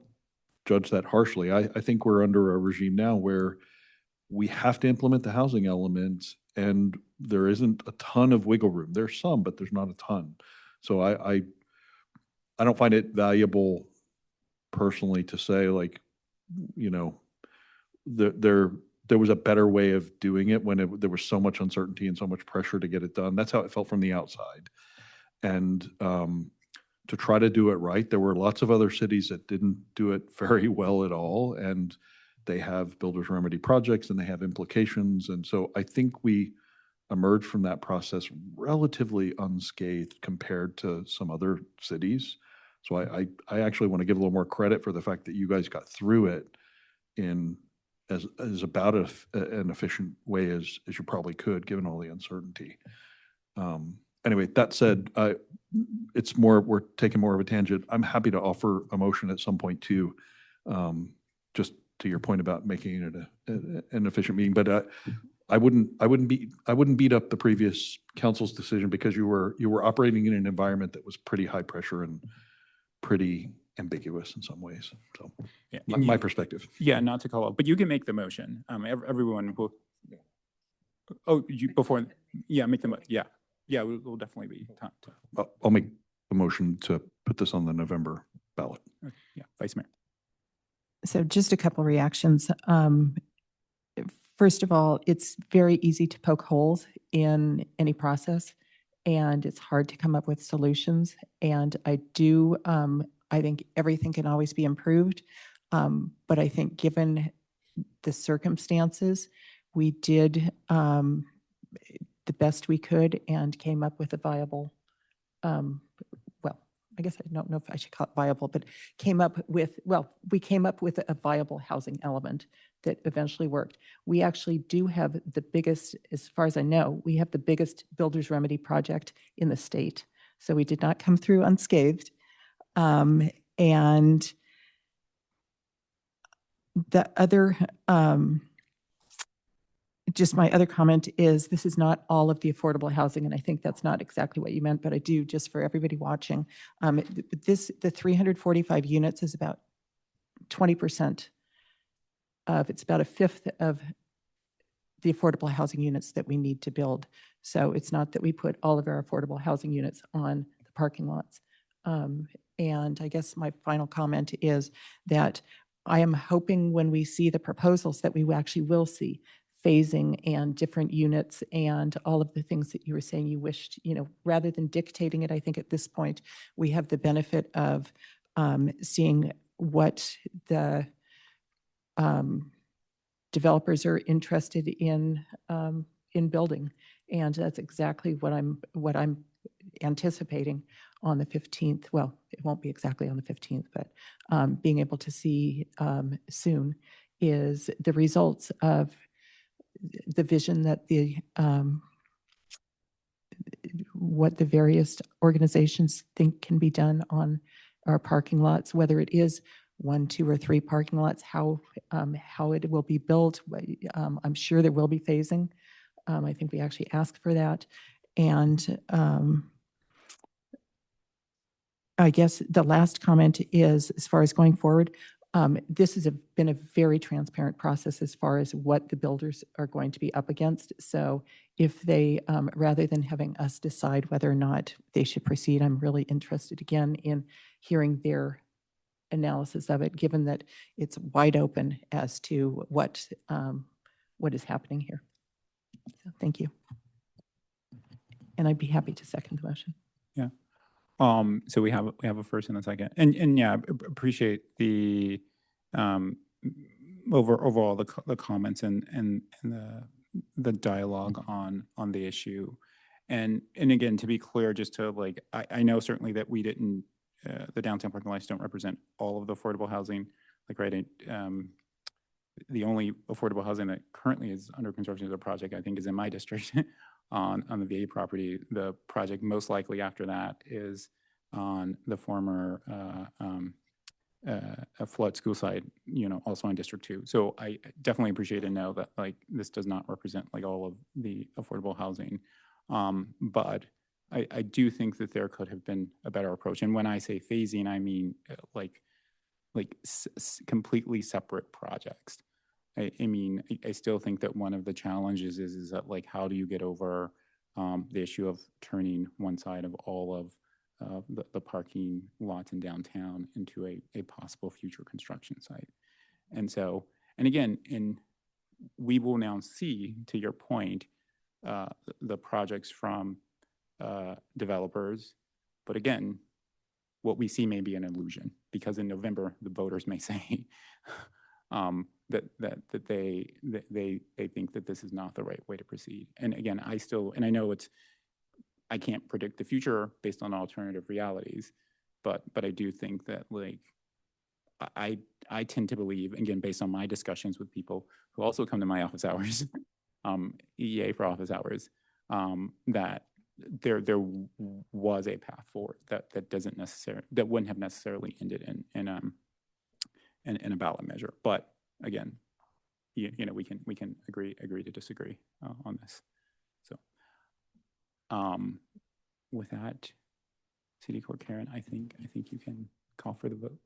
judge that harshly. I think we're under a regime now where we have to implement the housing element, and there isn't a ton of wiggle room. There's some, but there's not a ton. So I don't find it valuable personally to say like, there was a better way of doing it when there was so much uncertainty and so much pressure to get it done. That's how it felt from the outside. And to try to do it right, there were lots of other cities that didn't do it very well at all. And they have builder's remedy projects and they have implications. And so I think we emerged from that process relatively unscathed compared to some other cities. So I actually want to give a little more credit for the fact that you guys got through it in as about an efficient way as you probably could, given all the uncertainty. Anyway, that said, we're taking more of a tangent. I'm happy to offer a motion at some point too, just to your point about making it an efficient meeting. But I wouldn't beat up the previous council's decision because you were operating in an environment that was pretty high pressure and pretty ambiguous in some ways. So yeah, my perspective. Yeah, not to call out, but you can make the motion. Everyone will. Oh, before, yeah, make the motion. Yeah, we'll definitely be time to. I'll make the motion to put this on the November ballot. Okay, yeah, Vice Mayor. So just a couple reactions. First of all, it's very easy to poke holes in any process, and it's hard to come up with solutions. And I think everything can always be improved. But I think given the circumstances, we did the best we could and came up with a viable, I guess I don't know if I should call it viable, but we came up with a viable housing element that eventually worked. We actually do have the biggest, as far as I know, we have the biggest builder's remedy project in the state. So we did not come through unscathed. And the other, just my other comment is this is not all of the affordable housing, and I think that's not exactly what you meant, but I do, just for everybody watching. The 345 units is about 20% it's about a fifth of the affordable housing units that we need to build. So it's not that we put all of our affordable housing units on the parking lots. And I guess my final comment is that I am hoping when we see the proposals that we actually will see phasing and different units and all of the things that you were saying you wished, rather than dictating it, I think at this point, we have the benefit of seeing what the developers are interested in building. And that's exactly what I'm anticipating on the 15th. Well, it won't be exactly on the 15th, but being able to see soon is the results of the vision that what the various organizations think can be done on our parking lots, whether it is 1, 2, or 3 parking lots, how it will be built. I'm sure there will be phasing. I think we actually asked for that. And I guess the last comment is, as far as going forward, this has been a very transparent process as far as what the builders are going to be up against. So if they, rather than having us decide whether or not they should proceed, I'm really interested again in hearing their analysis of it, given that it's wide open as to what is happening here. So thank you. And I'd be happy to second the motion. Yeah. So we have a first and a second, and yeah, appreciate the overall the comments and the dialogue on the issue, and again, to be clear, just to I know certainly that we didn't the downtown parking lots don't represent all of the affordable housing, right. The only affordable housing that currently is under construction as a project, I think, is in my district. on the VA property. The project most likely after that is on the former flood school site, also in District 2. So I definitely appreciate and know that this does not represent all of the affordable housing. But I do think that there could have been a better approach. And when I say phasing, I mean completely separate projects. I mean, I still think that one of the challenges is that how do you get over the issue of turning one side of all of the parking lots in downtown into a possible future construction site. And so, and again, we will now see, to your point, the projects from developers, but again, what we see may be an illusion, because in November, the voters may say, that they think that this is not the right way to proceed. And again, and I know I can't predict the future based on alternative realities, but I do think that I tend to believe, again, based on my discussions with people who also come to my office hours, EEA for office hours, that there was a path forward that wouldn't have necessarily ended in a ballot measure. But again, we can agree to disagree on this. So, with that, City Clerk Karen, I think you can call for the vote.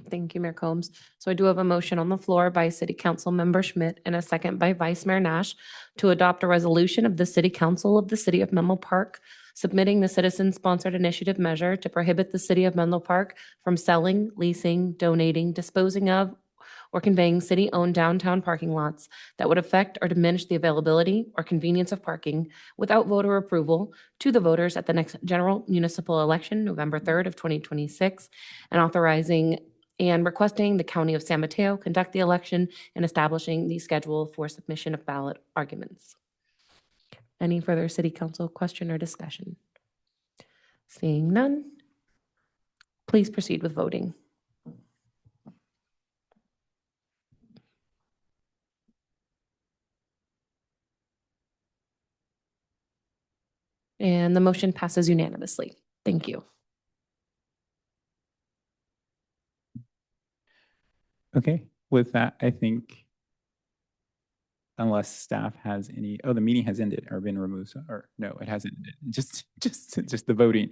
Thank you, Mayor Combs. So I do have a motion on the floor by City Council Member Schmidt and a second by Vice Mayor Nash to adopt a resolution of the City Council of the City of Menlo Park submitting the citizen-sponsored initiative measure to prohibit the City of Menlo Park from selling, leasing, donating, disposing of, or conveying city-owned downtown parking lots that would affect or diminish the availability or convenience of parking without voter approval to the voters at the next general municipal election, November 3rd of 2026, and authorizing and requesting the County of San Mateo conduct the election and establishing the schedule for submission of ballot arguments. Any further City Council question or discussion? Seeing none, please proceed with voting. And the motion passes unanimously. Thank you. Okay, with that, I think, unless staff has any, the meeting has ended or been removed, or no, it hasn't ended. Just the voting.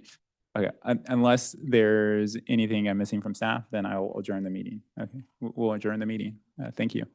Okay, unless there's anything I'm missing from staff, then I will adjourn the meeting. Okay, we'll adjourn the meeting. Thank you.